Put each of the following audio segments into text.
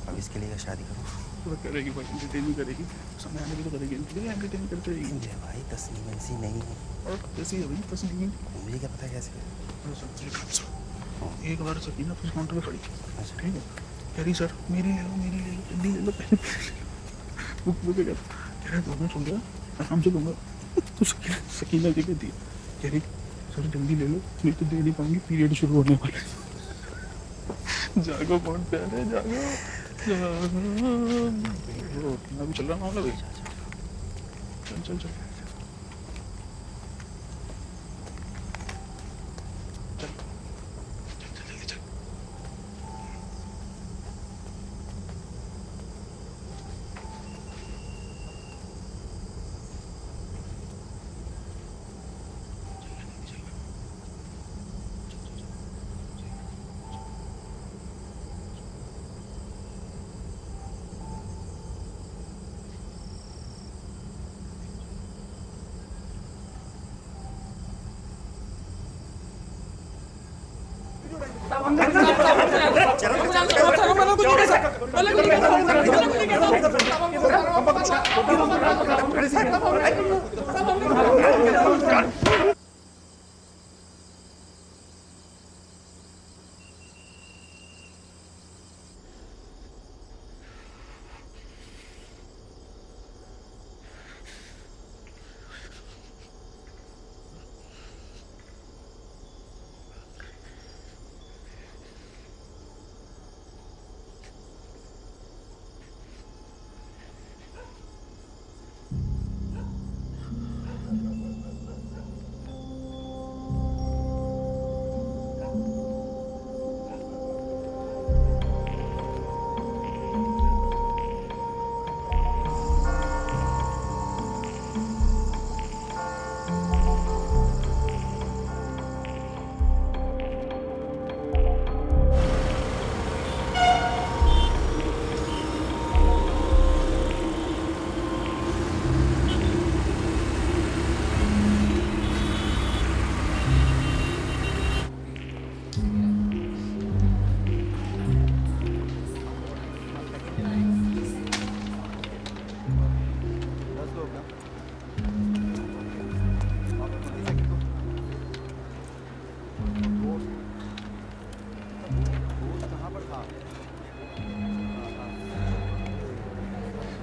अब इसके लिए शादी करूँ तो करेगी भाई, एंटरटेन भी करेगी, समय आने भी तो करेगी, एंटरटेन करते रहेगी। मुझे भाई तस्लीम ऐसी नहीं है। और कैसी है भाई तस्लीम? मुझे क्या पता कैसे है। एक बार सकीना फिर काउंटर पे खड़ी, अच्छा ठीक है, कह रही सर मेरी ले लो जल्दी ले लो बुक कह रहे 2 मिनट हो गया आराम से लूँगा। तो सकीना क्या कहती है, कह रही सर जल्दी ले लो नहीं तो दे नहीं पाऊंगी, पीरियड शुरू होने वाले। जागो बहुत प्यार है, जागो अभी चल रहा मामला भाई, चल चल चल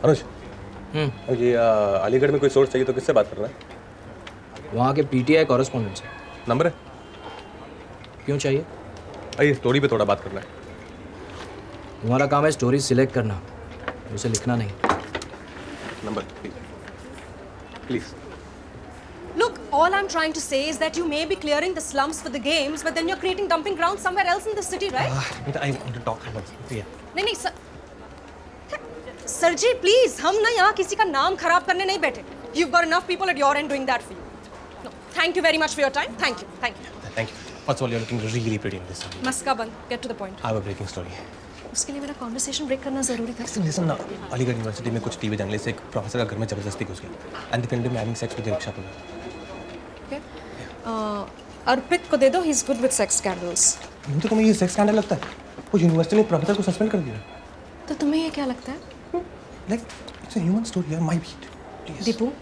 अनुज ये अलीगढ़ में कोई सोर्स चाहिए तो किससे बात करना है? वहाँ के पीटीआई कॉरेस्पॉन्डेंट से। नंबर है? क्यों चाहिए? ये स्टोरी पे थोड़ा बात करना है। तुम्हारा काम है स्टोरी सिलेक्ट करना, उसे लिखना नहीं। Number please. Look, all I'm trying to say is that you may be clearing the slums for the games, but then you're creating dumping grounds somewhere else in the city, right? I want to talk about it. नहीं sir, sir ji please, हम ना यहाँ किसी का नाम खराब करने नहीं बैठे. You've got enough people at your end doing that for you. No, thank you very much for your time. Thank you. Thank you. First of all, you're looking really pretty in this. मस्का बंद. Get to the point. I have a breaking story. उसके लिए मेरा conversation break करना जरूरी था. Listen ना, Aligarh university में कुछ टीवी जर्नलिस्ट एक प्रोफेसर का घर में जबरदस्ती घुस गए and they filmed him having sex with the rickshaw puller. Okay. अर्पित को दे दो. He's good with sex scandals. मुझे तो ये सेक्स स्कैंडल लगता है. वो यूनिवर्सिटी ने प्रोफेसर को सस्पेंड कर दिया. तो तुम्हें ये क्या लगता है? Like it's a human story. Yeah, my beat. Please. Deepu,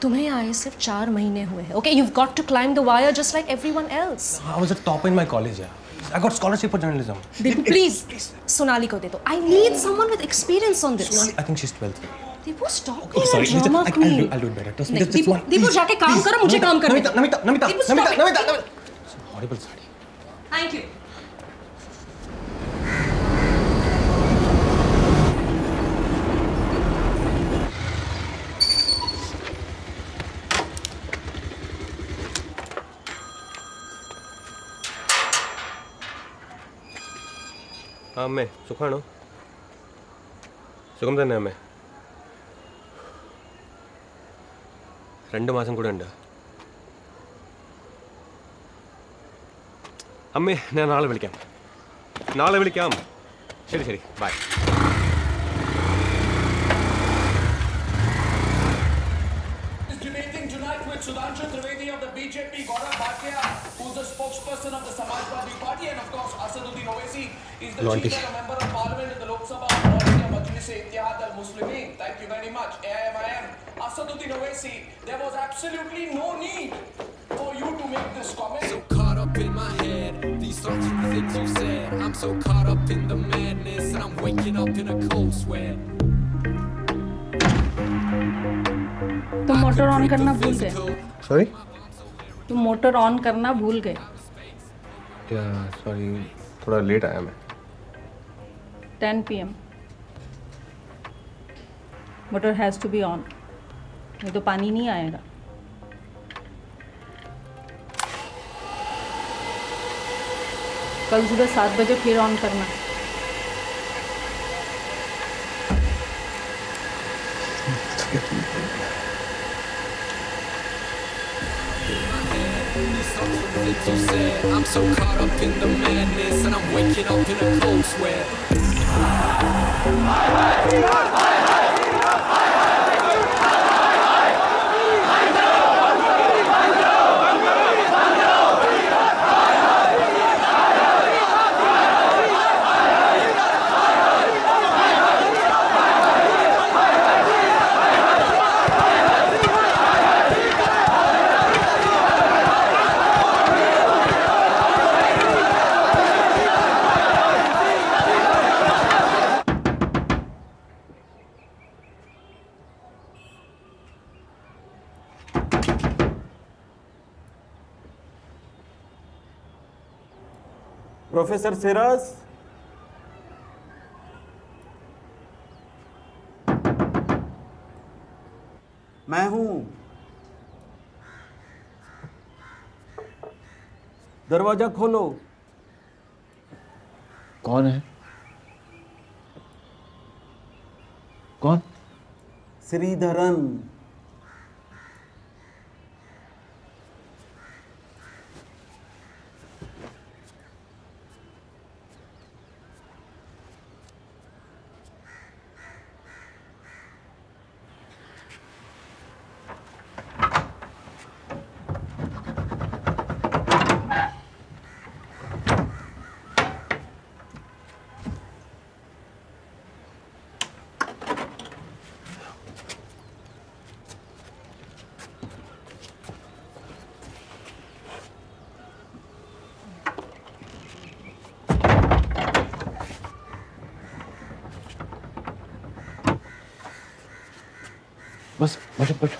तुम्हें आए सिर्फ 4 महीने हुए हैं. Okay, you've got to climb the wire just like everyone else. I was a topper in my college. Yeah. I got scholarship for journalism. Deepu please Sonali को दे दो. I need someone with experience on this. I think she's 12th. Deepu stop Okay, being sorry. a drama I'll queen. do it better. Trust me. नहीं, Just Deepu one. Deepu Please. जाके काम करो, मुझे काम करने दो. Namita. Deepu, stop it. Horrible sari. Thank you. അമ്മേ സുഖമാണോ? സുഖം തന്നെ അമ്മേ. 2 മാസം കൂടെ ഉണ്ട് അമ്മേ. ഞാൻ നാളെ വിളിക്കാം. ശരി by. Debating tonight with Sudhanshu Trivedi of the BJP, Gaurav Bhatia, who's the spokesperson of the Samajwadi Party, and of course Asaduddin Owaisi is the chief and a member of parliament in the Lok Sabha of All India Majlis-e-Ittihad al-Muslimin. Thank you very much. AIMIM. Asaduddin Owaisi, there was absolutely no need for you to make this comment. So caught up in my head, these thoughts and the things you said. I'm so caught up in the madness, and I'm waking up in a cold sweat. तुम motor on करना भूल गए. Sorry तुम motor on करना भूल गए. Sorry थोड़ा late आया मैं. 10 PM. Motor has to be on, नहीं तो पानी नहीं आएगा. कल सुबह 7 बजे फिर ऑन करना. Things you said. I'm so caught up in the madness, and I'm waking up in a cold sweat. Professor Siraj, मैं हूं. दरवाजा खोलो. कौन है? कौन? श्रीधरन. बस बैठो बैठो।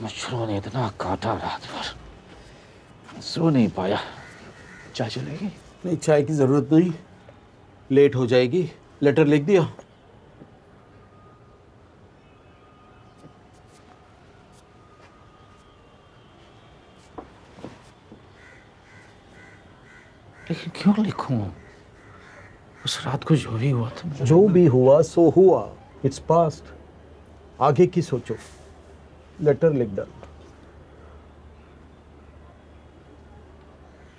मच्छरों ने इतना काटा रात भर, सो नहीं पाया। चाय चलेगी? नहीं, चाय की ज़रूरत नहीं, लेट हो जाएगी। लेटर लिख दिया? लेकिन क्यों लिखूं? उस रात को जो भी हुआ था, जो भी हुआ सो हुआ, इट्स पास्ट। आगे की सोचो। लेटर लिख डाल।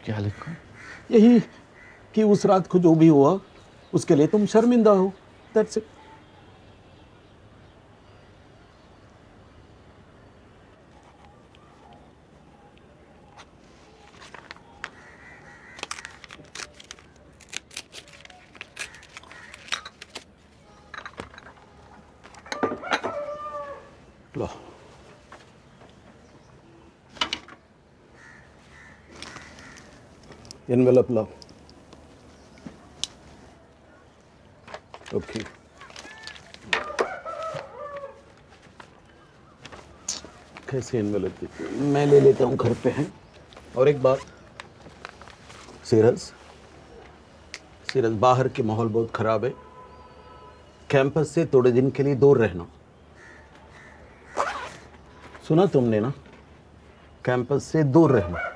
क्या लिखूं? यही कि उस रात को जो भी हुआ उसके लिए तुम शर्मिंदा हो। That's it. Low, envelope low. Okay, कैसे एनवेलप देते? मैं ले लेता हूँ, घर पे हैं। और एक बात, सीरज, बाहर के माहौल बहुत ख़राब है। कैंपस से थोड़े दिन के लिए दूर रहना। सुना तुमने ना? कैंपस से दूर रहना।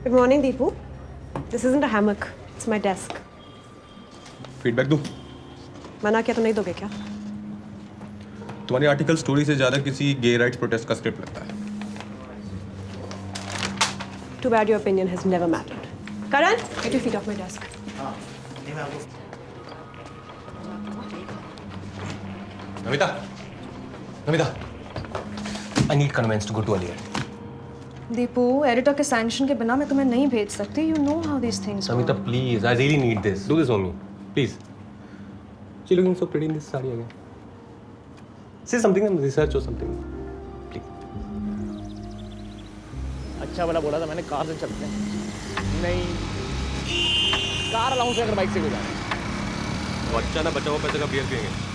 Good morning, Deepu. This isn't a hammock. It's my desk. Feedback दूँ? मना किया तो नहीं दोगे क्या? तुम्हारी आर्टिकल स्टोरी से ज़्यादा किसी गे राइट्स प्रोटेस्ट का स्क्रिप्ट लगता है। Too bad your opinion has never mattered. Karan, get your feet off my desk. Namita, I need conveyance to go to Aliya. Deepu, editor के सैंक्शन के बिना मैं तुम्हें नहीं भेज सकती. You know how these things Namita, work. please, I really need this. Do this for me, please. She's looking so pretty in this saree again. Say something and research or something, please. अच्छा वाला बोला था मैंने, car से चलते हैं. नहीं, car allowance से अगर बाइक से गुजारे. बच्चा ना बचा हुआ पैसे का बियर पिएंगे.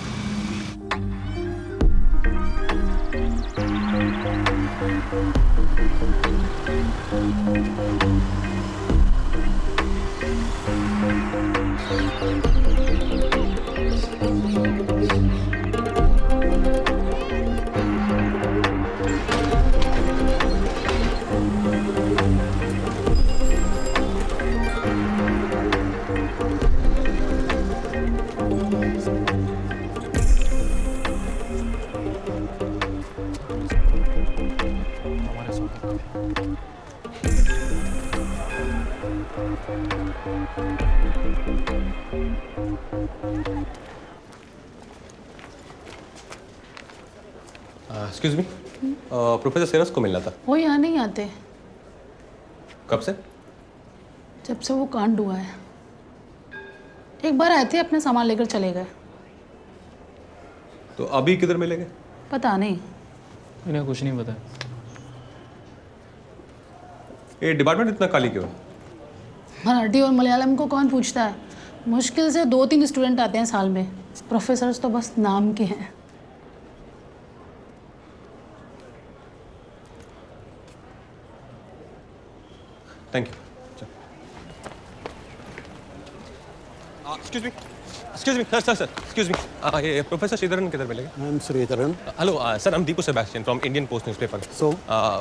एक्सक्यूज मी, प्रोफेसर सेरस को मिलना था. वो यहाँ नहीं आते. कब से? जब से वो कांड हुआ है. एक बार आए थे, अपने सामान लेकर चले गए. तो अभी किधर मिलेंगे? पता नहीं. इन्हें कुछ नहीं पता. ये डिपार्टमेंट इतना खाली क्यों है? मराठी और मलयालम को कौन पूछता है? मुश्किल से 2-3 स्टूडेंट आते हैं साल में. प्रोफेसर्स तो बस नाम के हैं. Thank you. Excuse me sir excuse me. ये प्रोफेसर श्रीधरन किधर मिलेंगे? I am Sreedharan. Hello sir, हम Deepu Sebastian from Indian Post newspaper. So?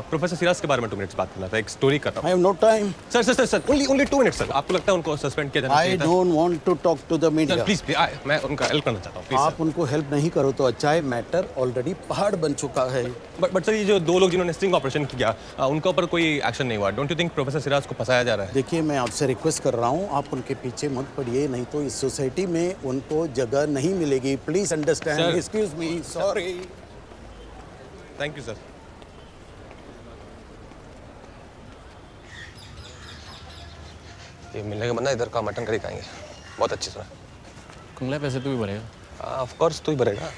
Professor Siraj के बारे में 2 मिनट्स बात करना था. एक स्टोरी कर रहा हूँ. I have no time. Sir only 2 minutes sir. आपको लगता है उनको सस्पेंड किया जाना आई चाहिए था? Don't want to talk to the media. Please मैं उनका हेल्प करना चाहता हूँ. प्लीज आप उनको हेल्प नहीं करो तो अच्छा है. मैटर ऑलरेडी पहाड़ बन चुका है. बट सर, ये जो 2 लोग जिन्होंने स्टिंग ऑपरेशन किया, उनके ऊपर कोई एक्शन नहीं हुआ. Don't you think professor Siraj को फंसाया जा रहा है? देखिए, मैं आपसे रिक्वेस्ट कर रहा हूँ, आप उनके पीछे मत पड़िए, नहीं तो इस सोसाइटी में उनको जगह नहीं मिलेगी. Please understand. Excuse me. Sorry. Thank you sir. ये मिलने के बंदा इधर का मटन करी खाएंगे. बहुत अच्छी सुना. कुंगला पैसे तू भी भरेगा? ऑफ कोर्स तू ही भरेगा.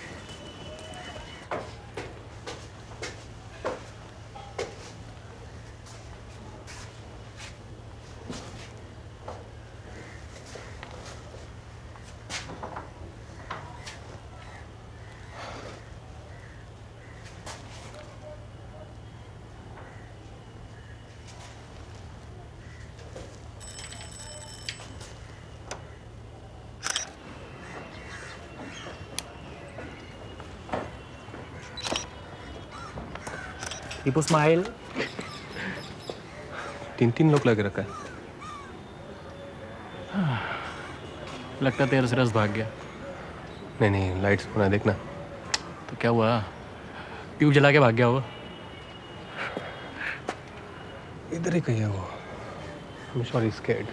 दीपू स्माइल. 3 लोग लगे रखा है. लगता तेरा सिरस भाग गया. नहीं लाइट्स होना देखना. तो क्या हुआ? ट्यूब जला के भाग गया होगा. इधर ही कहीं है वो। I'm sure he's scared.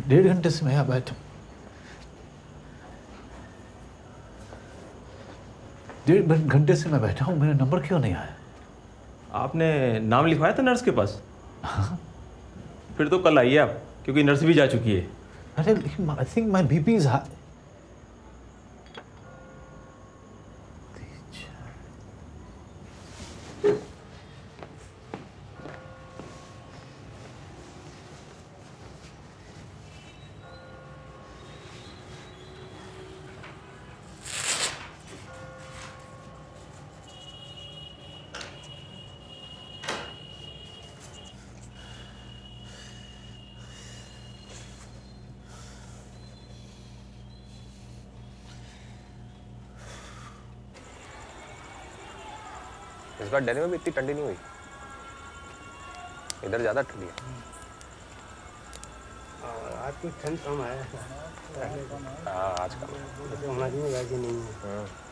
डेढ़ घंटे से मैं यहाँ बैठा हूँ। डेढ़ घंटे से मैं बैठा हूँ, मेरा नंबर क्यों नहीं आया? आपने नाम लिखवाया था नर्स के पास? फिर तो कल आइए आप, क्योंकि नर्स भी जा चुकी है। अरे लेकिन I think my BP is high. इस बार दिल्ली में भी इतनी ठंडी नहीं हुई, इधर ज़्यादा ठंडी है। आज कुछ ठंड कम है। हाँ आज कम है। तो हमारी में वैसे नहीं है।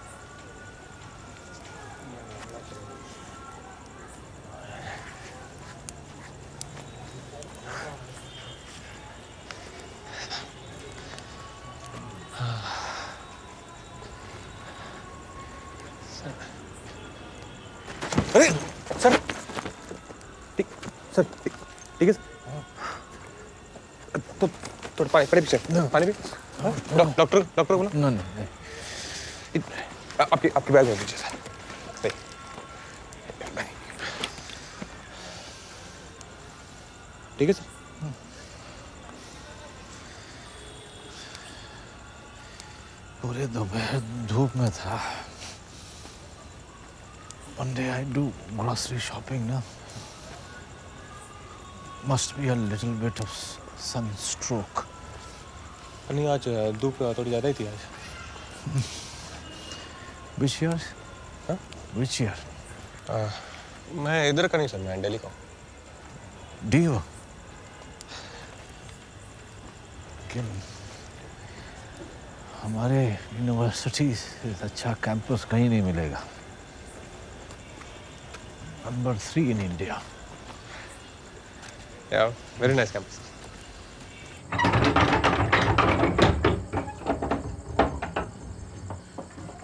अरे सर, ठीक है सर। तो थोड़ा पानी पीछे, पानी पी। डॉक्टर बोला? नहीं। आपके बैग में पीछे सर। ठीक है सर। पूरे दोपहर धूप में था। One day I do grocery shopping now. Must be a little bit of sunstroke. नहीं आज धूप थोड़ी ज़्यादा ही थी आज। Which year? हाँ? Which year? मैं इधर का नहीं सर, मैं दिल्ली का हूँ। Dio. लेकिन हमारे यूनिवर्सिटी से अच्छा कैंपस कहीं नहीं मिलेगा। Number 3 in India. Yeah, very nice campus.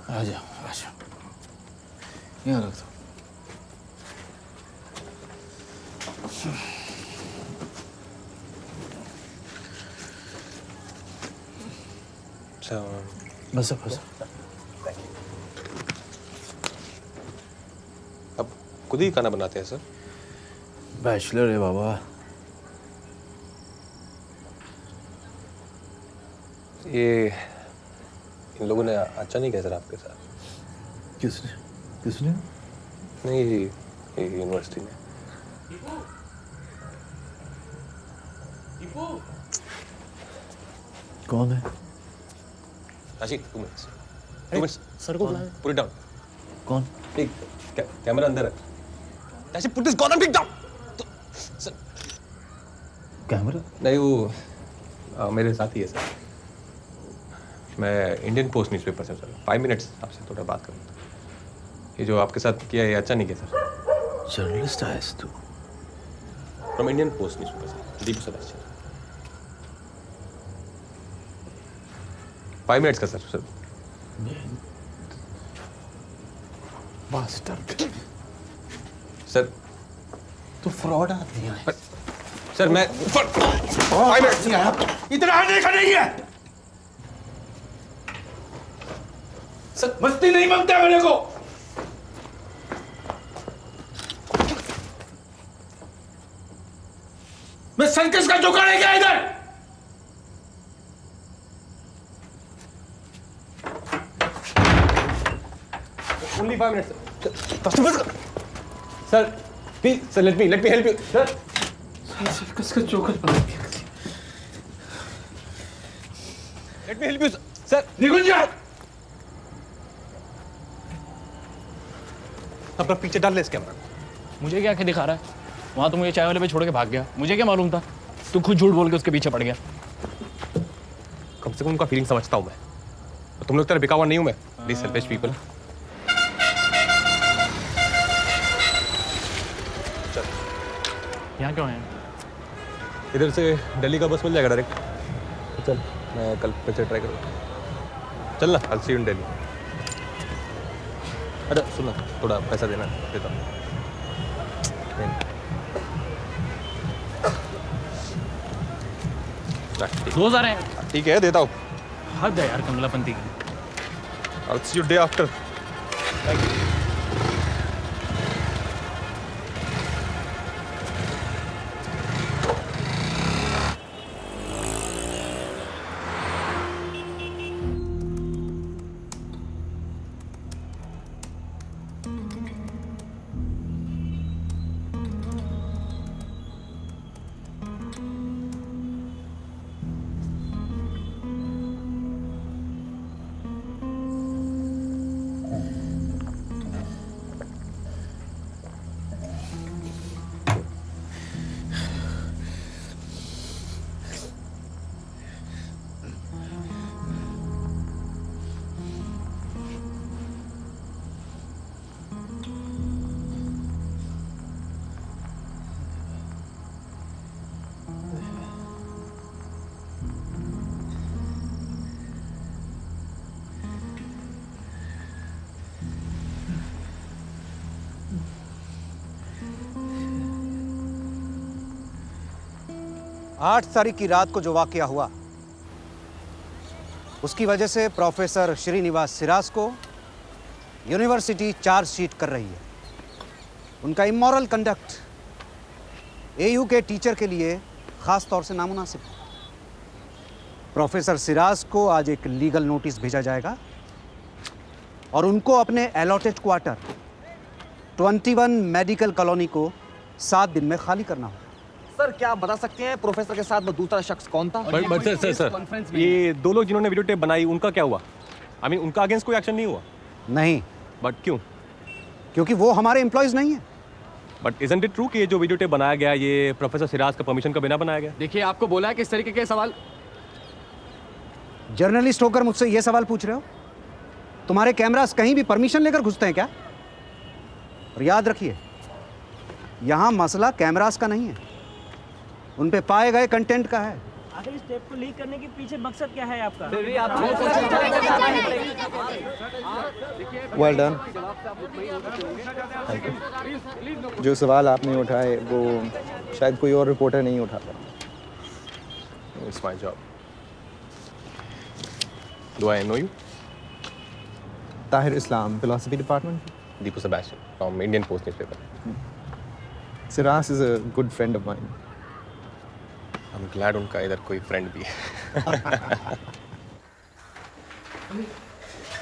आ जाओ। यहाँ रख दो। बस। अब खुद ही खाना बनाते हैं सर? बैचलर है बाबा। ये इन लोगों ने अच्छा नहीं किया सर आपके साथ। किसने? नहीं ये यूनिवर्सिटी ने। कौन है? आशिक 2 मिनट्स। सर को बुलाएं। Put it down. कौन? ठीक, कैमरा अंदर है। Ashiq put this gun and pick down. Sir camera? नहीं वो मेरे साथ ही है सर। मैं इंडियन पोस्ट न्यूज़पेपर से सर 5 मिनट्स आपसे थोड़ा बात करूँ। ये जो आपके साथ किया ये अच्छा नहीं किया सर। जर्नलिस्ट आया तू? From Indian Post newspaper sir, Deepu Sebastian. 5 minutes का सर। बास्टर्ड। सर तू फ्रॉड आदमी है। सर मैं 5 मिनट्स। इतना आने का नहीं है। सर मस्ती नहीं मांगता मेरे को। मैं सर्कस का जोकर है क्या इधर? 5 minutes. Sir, please, sir, let me help you. Sir. कसं चोखच बनवून घ्या. Let me help you, sir. निघून जा. अपना पीछे डाल ले इस कैमरा. मुझे क्या दिखा रहा है? वहाँ तो मुझे चाय वाले पे छोड़ के भाग गया. मुझे क्या मालूम था? तू खुद झूठ बोल के उसके पीछे पड़ गया. कम से कम उनका फीलिंग समझता हूँ मैं. तुम लोग तरह बिकावा नहीं हूँ मैं. These selfish people. यहाँ क्यों आए? इधर से दिल्ली का बस मिल जाएगा डायरेक्ट. चल, मैं कल फिर से ट्राई करूँगा. चल ना, I'll see you in Delhi. अरे सुन ना, थोड़ा पैसा देना देता हूँ. रोज आ रहे हैं. ठीक है, देता हूँ. हद है यार कमलापंती की. I'll see you day after. Thank you. आठ तारीख की रात को जो वाकया हुआ उसकी वजह से प्रोफेसर श्रीनिवास सिराज को यूनिवर्सिटी चार्जशीट कर रही है. उनका इमोरल कंडक्ट एयू के टीचर के लिए खास तौर से नामुनासिब है. प्रोफेसर सिराज को आज एक लीगल नोटिस भेजा जाएगा और उनको अपने अलॉटेड क्वार्टर 21 मेडिकल कॉलोनी को 7 दिन में खाली करना होगा. सर क्या आप बता सकते हैं प्रोफेसर के साथ वो दूसरा शख्स कौन था? बट सर ये दो लोग जिन्होंने वीडियो टेप बनाई उनका क्या हुआ? आई मीन उनका अगेंस्ट कोई एक्शन नहीं हुआ? नहीं. बट क्यों? क्योंकि वो हमारे एम्प्लॉयज नहीं है. बट इजंट इट ट्रू कि ये जो वीडियो टेप बनाया गया ये प्रोफेसर सिराज का परमिशन का बिना बनाया गया? देखिए आपको बोला है कि इस तरीके के सवाल. जर्नलिस्ट होकर मुझसे ये सवाल पूछ रहे हो? तुम्हारे कैमरास कहीं भी परमिशन लेकर घुसते हैं क्या? और याद रखिए यहां मसला कैमरास का नहीं है, उन पे पाए गए कंटेंट का है. आखिर इस टेप को लीक करने के पीछे मकसद क्या है आपका? Well done. जो सवाल आपने उठाए वो शायद कोई और रिपोर्टर नहीं उठाता. It's my job. Do I know you? Tahir Islam, philosophy department. Deepu Sebastian from Indian Post newspaper. Siraj is a good friend of mine. I'm glad उनका इधर कोई फ्रेंड भी है.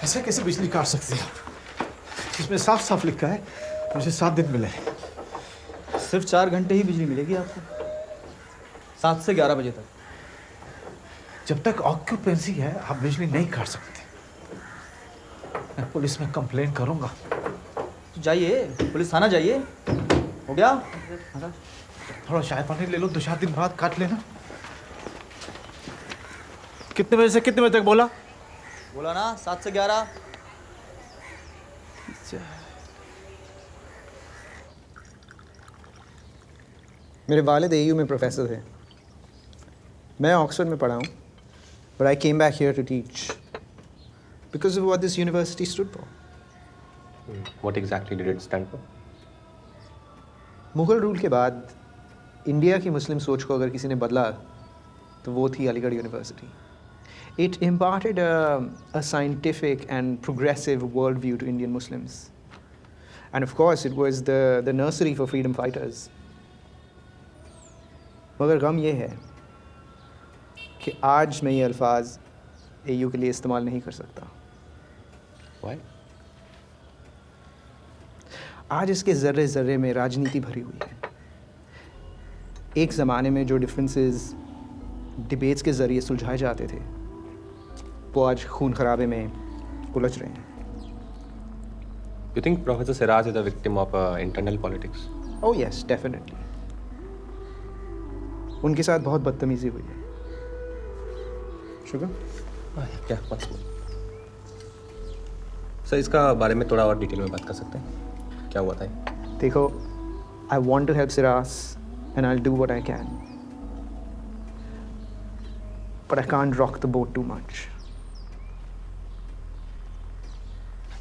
ऐसा कैसे बिजली काट सकते हैं? इसमें साफ साफ लिखा है मुझे 7 दिन मिले. सिर्फ 4 घंटे ही बिजली मिलेगी आपको, 7 से 11 बजे तक. जब तक ऑक्यूपेंसी है आप बिजली नहीं काट सकते. मैं पुलिस में कंप्लेन करूंगा. तो जाइए पुलिस थाना जाइए. हो गया? थोड़ा चाय पानी ले लो, 2-4 दिन बाद काट लेना. कितने बजे से कितने बजे तक बोला? बोला ना 7 से 11. मेरे वालिद एयू में प्रोफेसर थे. मैं ऑक्सफोर्ड में पढ़ा हूँ, but I came back here to teach because of what this university stood for. What exactly did it stand for? Mughal rule के बाद इंडिया की मुस्लिम सोच को अगर किसी ने बदला तो वो थी Aligarh university. It imparted a scientific and progressive worldview to Indian Muslims. And of course, it was the nursery for freedom fighters. मगर गम ये है कि आज मैं ये अल्फाज AU के लिए इस्तेमाल नहीं कर सकता. Why? आज इसके ज़र्रे ज़र्रे में राजनीति भरी हुई है। एक ज़माने में जो डिफरेंसेस डिबेट्स के ज़रिए सुलझाए जाते थे वो आज खून खराबे में उलझ रहे हैं। You think Professor Siraj is a victim of internal politics? Oh yes, definitely. उनके साथ बहुत बदतमीजी हुई है। शुगर? क्या सर, इसका बारे में थोड़ा और डिटेल में बात कर सकते हैं? क्या हुआ था? देखो, I want to help Siraz and I'll do what I can. But I can't rock the boat too much.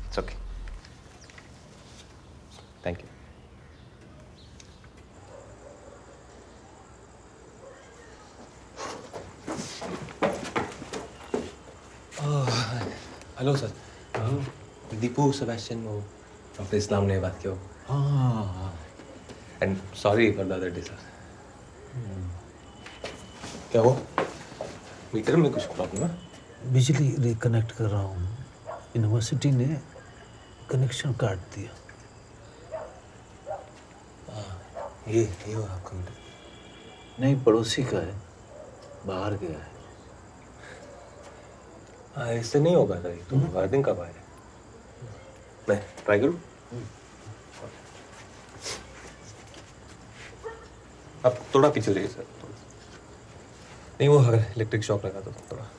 It's okay. Thank you. Hello sir. Deepu Sebastian वो डॉक्टर इस्लाम ने बात की हो। हाँ। And sorry for the other day sir. क्या हो? Metre में कुछ प्रॉब्लम है? बिजली रिकनेक्ट कर रहा हूँ। यूनिवर्सिटी ने कनेक्शन काट दिया। ये हो आपका मीटर? नहीं, पड़ोसी का है, बाहर गया है। हाँ, इससे नहीं होगा सर, तो वार्डिंग कब आए? मैं ट्राई करूँ? आप थोड़ा पीछे जाइए सर। नहीं, वो अगर इलेक्ट्रिक शॉक लगा तो थोड़ा।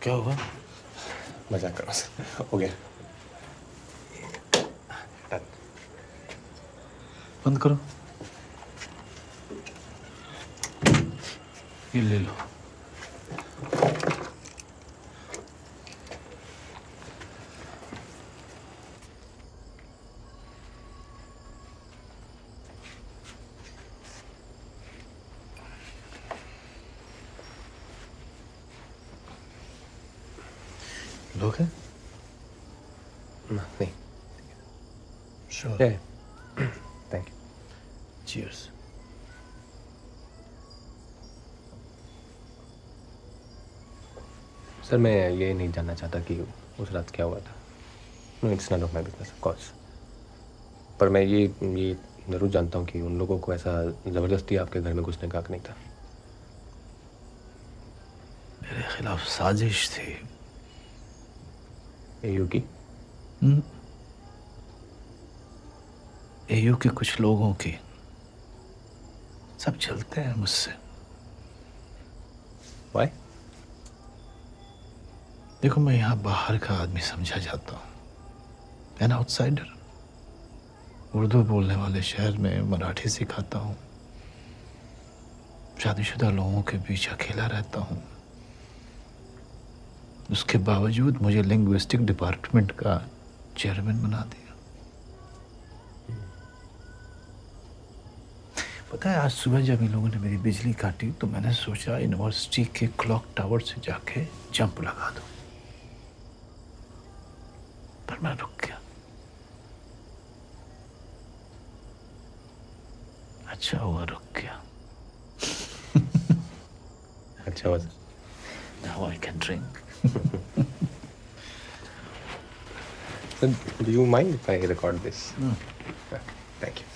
क्या हुआ? मजाक करो सर, हो गया। बंद करो। ये ले लो। लोग हैं? नहीं। Sure. Thank you. Cheers. Sir, मैं ये नहीं जानना चाहता कि उस रात क्या हुआ था। No, it's not of my business of course. पर मैं ये ज़रूर जानता हूँ कि उन लोगों को ऐसा ज़बरदस्ती आपके घर में घुसने का हक नहीं था। मेरे खिलाफ साजिश थी। एयू की? एयू के कुछ लोगों की। सब चलते हैं मुझसे। Why? देखो, मैं यहाँ बाहर का आदमी समझा जाता हूँ, एन आउटसाइडर। उर्दू बोलने वाले शहर में मराठी सिखाता हूँ। शादीशुदा लोगों के बीच अकेला रहता हूँ। उसके बावजूद मुझे लिंग्विस्टिक डिपार्टमेंट का चेयरमैन बना दिया। पता है, आज सुबह जब इन लोगों ने मेरी बिजली काटी तो मैंने सोचा यूनिवर्सिटी के क्लॉक टावर से जाके जंप लगा दूं, पर मैं रुक गया। अच्छा हुआ रुक गया। अच्छा हुआ। Now I can drink. So, do you mind if I record this? Thank you.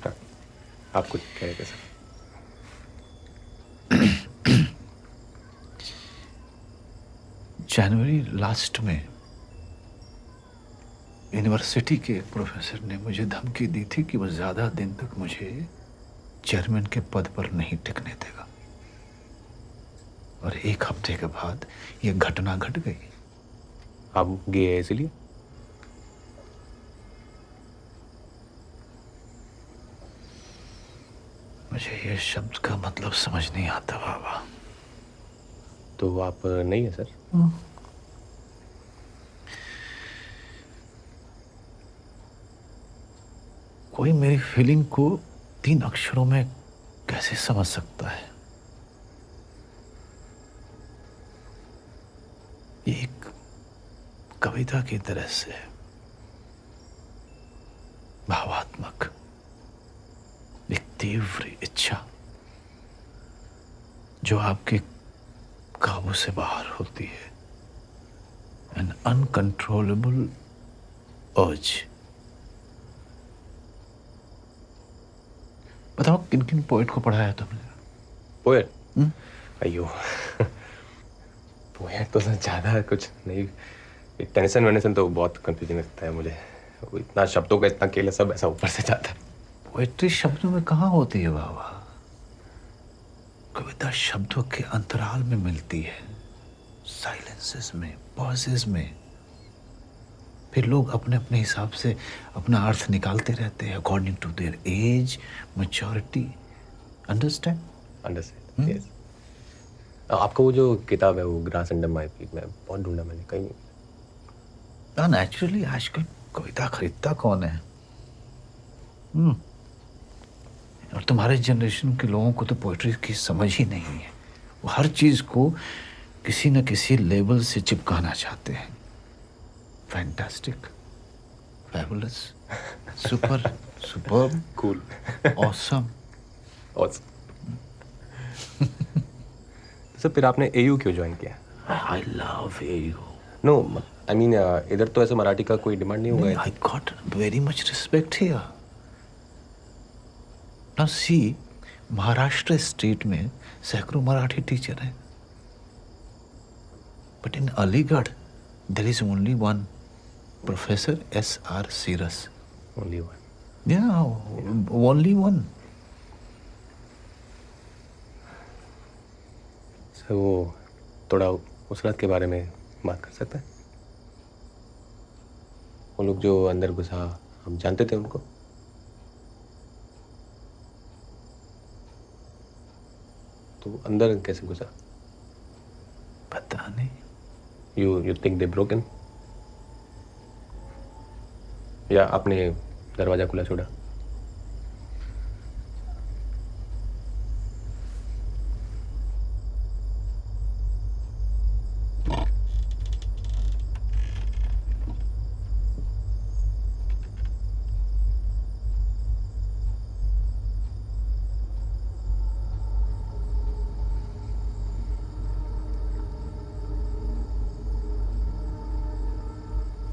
हाँ, आप कुछ कह रहे थे सर? जनवरी लास्ट में यूनिवर्सिटी के एक प्रोफेसर ने मुझे धमकी दी थी कि वो ज़्यादा दिन तक मुझे चेयरमैन के पद पर नहीं टिकने देगा। और एक हफ्ते के बाद ये घटना घट गई। आप गए इसलिए? मुझे ये शब्द का मतलब समझ नहीं आता बाबा। तो आप नहीं है सर? कोई मेरी फीलिंग को 3 अक्षरों में कैसे समझ सकता है? कविता की तरह से भावात्मक, एक तीव्र इच्छा जो आपके काबू से बाहर होती है, एन अनकंट्रोलेबल अर्ज। बताओ किन किन पोएट को पढ़ाया तुमने? पोएट? अयो पोएट तो ज़्यादा कुछ नहीं। टेनिसन वेनिसन तो बहुत कंफ्यूजिंग लगता है मुझे। वो इतना शब्दों का इतना खेल, सब ऐसा ऊपर से जाता है। पोएट्री शब्दों में कहाँ होती है बाबा? कविता शब्दों के अंतराल में मिलती है, साइलेंसेस में, पॉजेस में। फिर लोग अपने अपने हिसाब से अपना अर्थ निकालते रहते हैं according to their age, maturity. Understand? Understand, yes. आपका वो जो किताब है वो ग्रास अंडर माय फीट, में बहुत ढूंढा मैंने, कहीं नहीं। नेचुरली आजकल कविता खरीदता कौन है? और तुम्हारे जनरेशन के लोगों को तो पोइट्री की समझ ही नहीं है। वो हर चीज को किसी न किसी लेवल से चिपकाना चाहते हैं। Fantastic, fabulous, super, superb, cool, awesome, awesome. Sir फिर आपने एयू क्यों ज्वाइन किया? I love AU. No, I mean इधर तो ऐसे मराठी का कोई डिमांड नहीं होगा। I got very much respect here. Now see, Maharashtra state में सैकड़ों मराठी टीचर हैं, but in Aligarh there is only one, professor S.R. Siras. Only one. Yeah, only one. Sir वो थोड़ा उस रात के बारे में बात कर सकते हैं? वो लोग जो अंदर घुसा, हम जानते थे उनको? तो अंदर कैसे घुसा? पता नहीं। You think they broke in? या आपने दरवाजा खुला छोड़ा?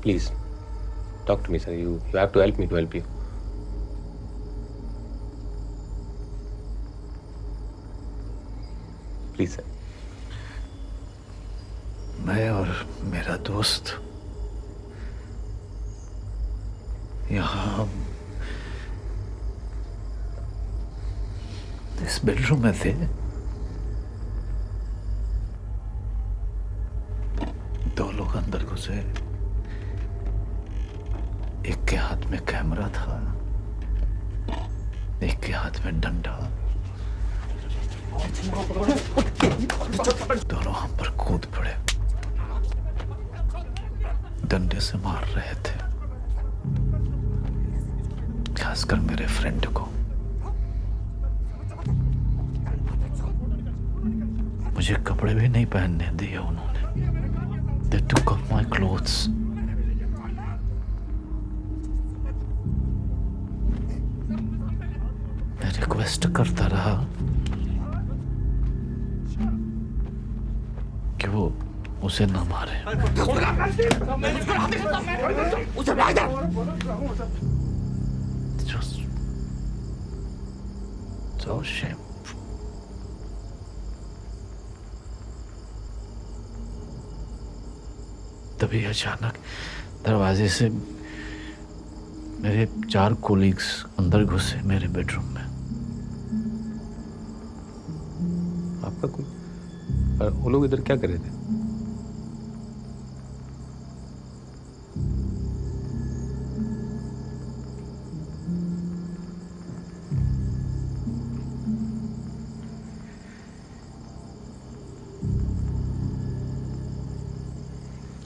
Please, talk to me, sir. You have to help me to help you. Please, sir. मैं और मेरा दोस्त यहाँ इस बेडरूम में थे। दो लोग अंदर घुसे। एक के हाथ में कैमरा था, एक के हाथ में डंडा। दोनों हम पर कूद पड़े, डंडे से मार रहे थे, खासकर मेरे फ्रेंड को। मुझे कपड़े भी नहीं पहनने दिए उन्होंने। They took off my clothes. मैं रिक्वेस्ट करता रहा कि वो उसे न मारे। Just so shameful. तभी अचानक दरवाजे से मेरे 4 कोलीग्स अंदर घुसे मेरे बेडरूम में। आपका कोई? और वो लोग इधर क्या कर रहे थे?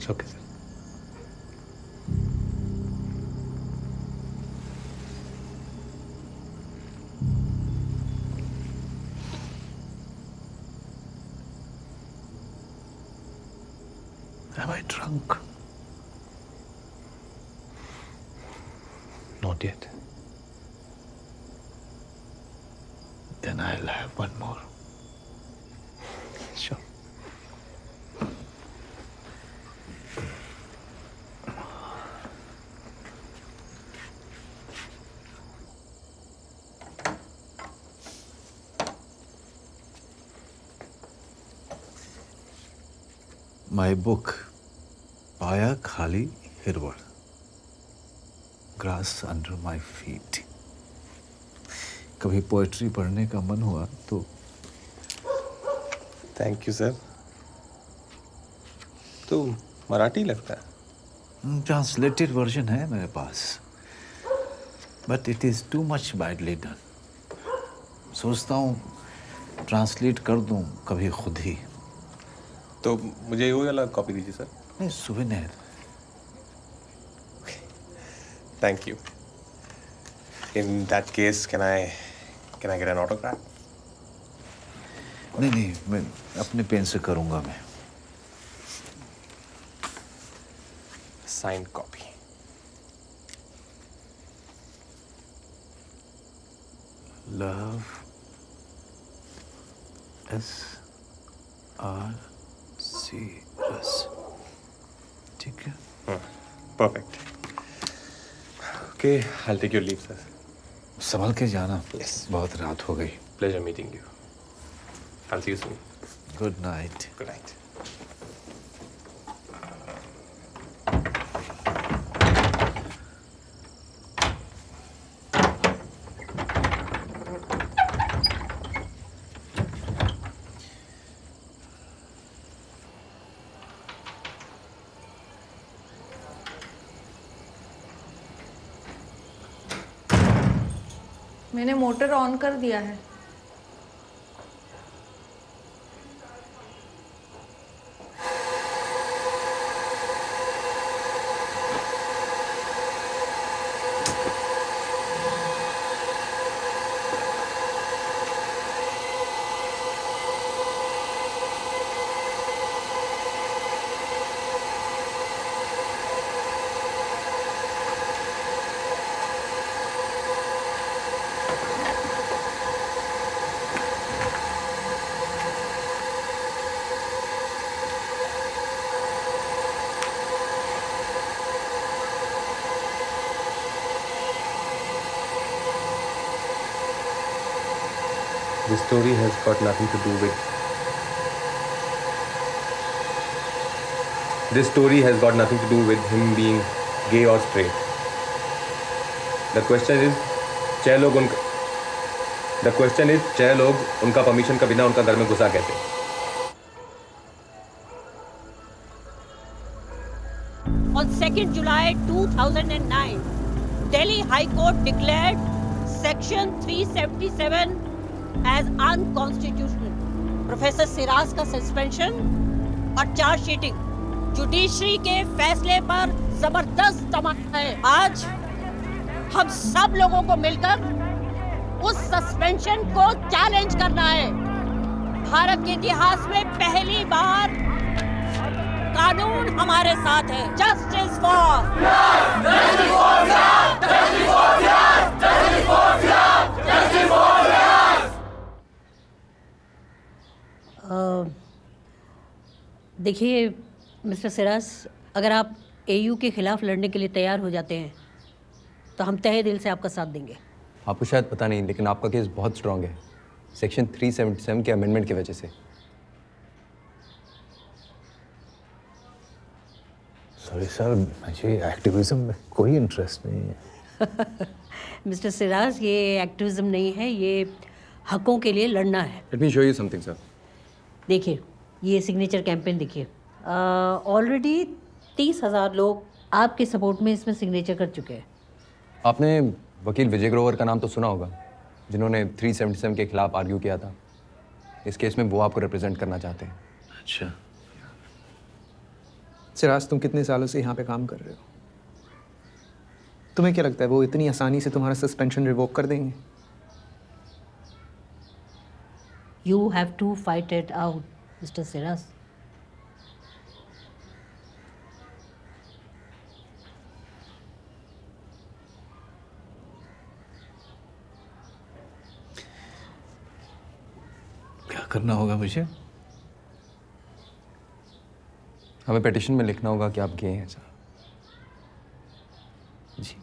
Okay sir. Am I drunk? Not yet. Then I'll have one more. Sure. My book, पाया खाली हिरवड़, grass under my feet. कभी पोएट्री पढ़ने का मन हुआ तो थैंक यू सर। तो मराठी लगता है। ट्रांसलेटेड वर्जन है मेरे पास, but it is too much badly done. सोचता हूँ ट्रांसलेट कर दूँ कभी खुद ही। तो मुझे वही वाला कॉपी दीजिए सर। नहीं, souvenir. Thank you. In that case, can I get an autograph? नहीं, मैं अपने पेन से करूँगा मैं। Signed copy. Love SRC रस। ठीक है। Perfect. Okay, I'll take your leave, sir. संभल के जाना। Yes. बहुत रात हो गई। Pleasure meeting you. I'll see you soon. Good night. Good night. मैंने मोटर ऑन कर दिया है। This story has got nothing to do with. This story has got nothing to do with him being gay or straight. The question is, छह लोग उनका permission के बिना उनका घर में घुसा कैसे? On 2nd July 2009, Delhi High Court declared Section 377 as unconstitutional. Professor Siraj का सस्पेंशन और चार्जशीटिंग जुडिशरी के फैसले पर जबरदस्त तमाशा है। आज हम सब लोगों को मिलकर उस सस्पेंशन को चैलेंज करना है। भारत के इतिहास में पहली बार कानून हमारे साथ है। जस्टिस देखिए मिस्टर सिराज, अगर आप एयू के खिलाफ लड़ने के लिए तैयार हो जाते हैं तो हम तहे दिल से आपका साथ देंगे। आपको शायद पता नहीं, लेकिन आपका केस बहुत स्ट्रांग है सेक्शन 377 के अमेंडमेंट की वजह से। सॉरी सर, मुझे एक्टिविज्म में कोई इंटरेस्ट नहीं है। मिस्टर सिराज, ये एक्टिविज्म नहीं है, ये हकों के लिए लड़ना है। Let me show you something sir. देखिए, ये सिग्नेचर कैंपेन देखिए, ऑलरेडी 30,000 लोग आपके सपोर्ट में इसमें सिग्नेचर कर चुके हैं। आपने वकील विजय ग्रोवर का नाम तो सुना होगा, जिन्होंने 377 के खिलाफ आर्ग्यू किया था। इस केस में वो आपको रिप्रेजेंट करना चाहते हैं। अच्छा सिराज, तुम कितने सालों से यहाँ पे काम कर रहे हो? तुम्हें क्या लगता है वो इतनी आसानी से तुम्हारा सस्पेंशन रिवोक कर देंगे? You have to fight it out, Mr. Siras. करना होगा मुझे? हमें पिटीशन में लिखना होगा कि आप गे हैं सर। जी।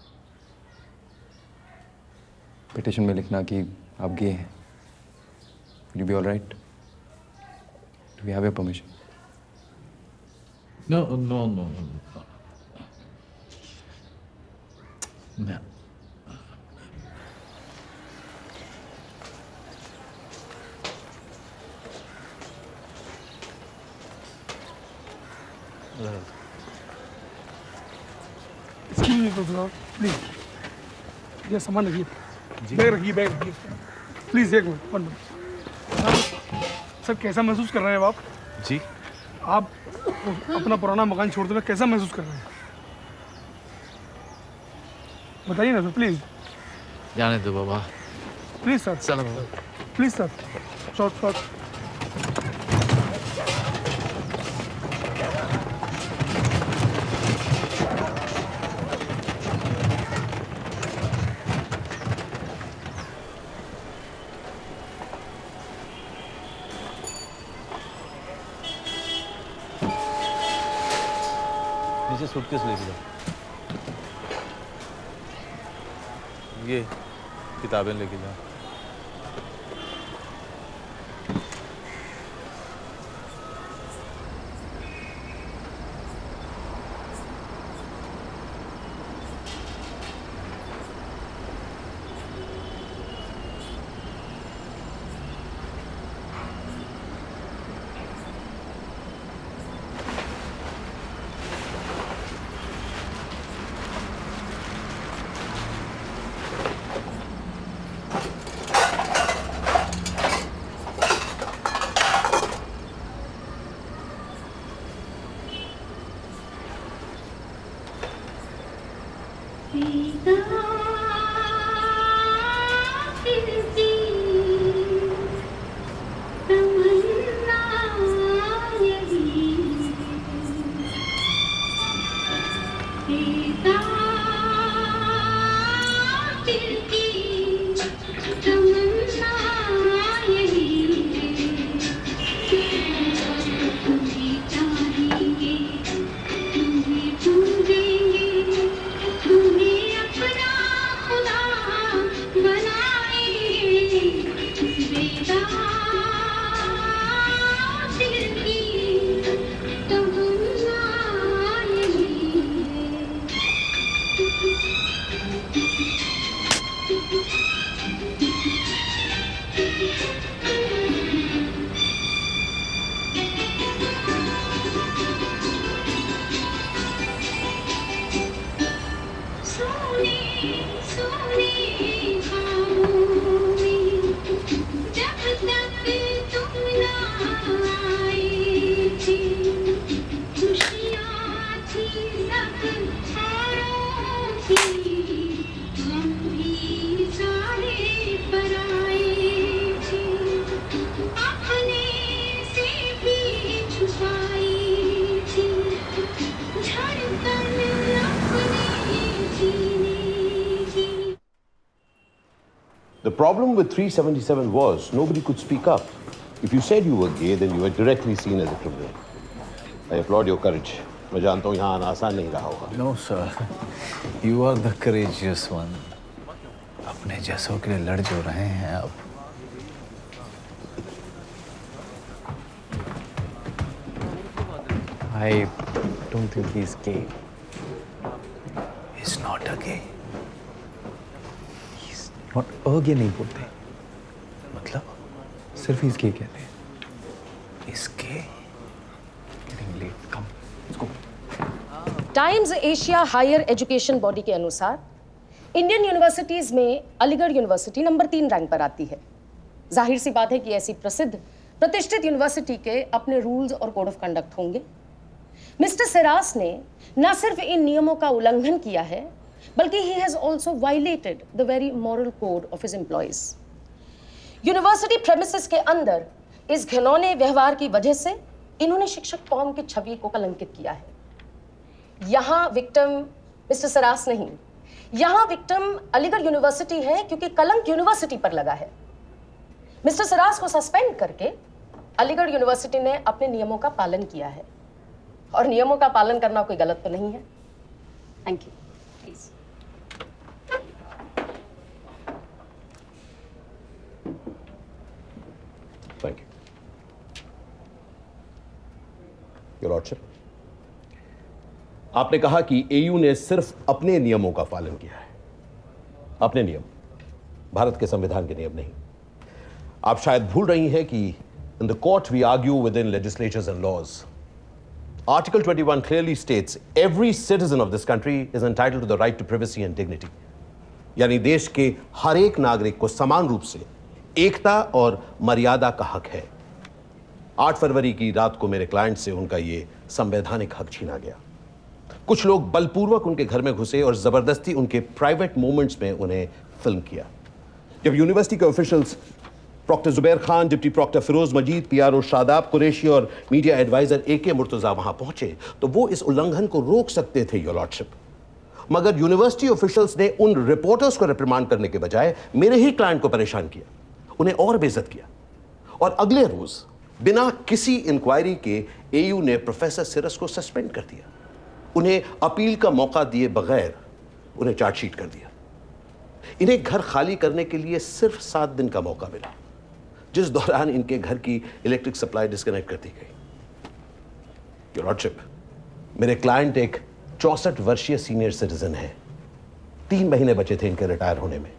पिटीशन में लिखना कि आप गे हैं। Will you be all right? Do we have your permission? No. No. Excuse me professor, please ये सामान रखिए, बैग रखिए, प्लीज एक मिनट, 1 मिनट। सर कैसा महसूस कर रहे हैं अब आप? जी। आप अपना पुराना मकान छोड़ते हुए कैसा महसूस कर रहे हैं? बताइए ना सर, प्लीज। जाने दो बाबा। Please sir. चलो प्लीज सर, शॉर्ट। नीचे सूटकेस लेके जाओ। ये किताबें लेके जाओ। The problem with 377 was nobody could speak up. If you said you were gay, then you were directly seen as a criminal. I applaud your courage. मैं जानता हूँ यहाँ आना आसान नहीं रहा होगा. No sir, you are the courageous one. अपने जैसों के लिए लड़ जो रहे हैं अब. I don't think he's gay. He's not a gay. Not a gay नहीं बोलते. मतलब? सिर्फ he's gay कहते हैं. He's gay. Getting late. Come, let's go. Times Asia higher education body के अनुसार इंडियन यूनिवर्सिटीज में अलीगढ़ यूनिवर्सिटी नंबर 3 रैंक पर आती है। जाहिर सी बात है कि ऐसी प्रसिद्ध प्रतिष्ठित यूनिवर्सिटी के अपने रूल्स और कोड ऑफ कंडक्ट होंगे। मिस्टर सिरास ने न सिर्फ इन नियमों का उल्लंघन किया है, बल्कि he has also violated the very moral code of his employees. University premises के अंदर इस घिनौने व्यवहार की वजह से इन्होंने शिक्षक कौम की छवि को कलंकित किया है। यहाँ विक्टिम मिस्टर सिरास नहीं, यहाँ विक्टिम अलीगढ़ यूनिवर्सिटी है, क्योंकि कलंक यूनिवर्सिटी पर लगा है। मिस्टर सिरास को सस्पेंड करके अलीगढ़ यूनिवर्सिटी ने अपने नियमों का पालन किया है और नियमों का पालन करना कोई गलत तो नहीं है। Thank you. Please. Thank you your lordship. आपने कहा कि एयू ने सिर्फ अपने नियमों का पालन किया है। अपने नियम, भारत के संविधान के नियम नहीं। आप शायद भूल रही हैं कि in the court we argue within legislatures and laws. Article 21 clearly states every citizen of this country is entitled to the right to privacy and dignity. यानी देश के हर एक नागरिक को समान रूप से एकता और मर्यादा का हक है। 8 फरवरी की रात को मेरे क्लाइंट से उनका ये संवैधानिक हक छीना गया। कुछ लोग बलपूर्वक उनके घर में घुसे और जबरदस्ती उनके प्राइवेट मोमेंट्स में उन्हें फिल्म किया। जब यूनिवर्सिटी के officials proctor Zubair Khan, deputy proctor Firoz Majeed, PRO Shadab Qureshi और मीडिया एडवाइजर AK मुर्तजा वहां पहुंचे तो वो इस उल्लंघन को रोक सकते थे योर लॉर्डशिप। मगर यूनिवर्सिटी ऑफिशियल्स ने उन रिपोर्टर्स को रिप्रिमांड करने के बजाय मेरे ही क्लाइंट को परेशान किया, उन्हें और बेइज्जत किया। और अगले रोज बिना किसी इंक्वायरी के AU ने प्रोफेसर सिरस को सस्पेंड कर दिया। उन्हें अपील का मौका दिए बगैर उन्हें चार्जशीट कर दिया। इन्हें घर खाली करने के लिए सिर्फ 7 दिन का मौका मिला, जिस दौरान इनके घर की इलेक्ट्रिक सप्लाई डिस्कनेक्ट कर दी गई। योर लॉर्डशिप, मेरे क्लाइंट एक 64 वर्षीय सीनियर सिटीजन है। 3 महीने बचे थे इनके रिटायर होने में।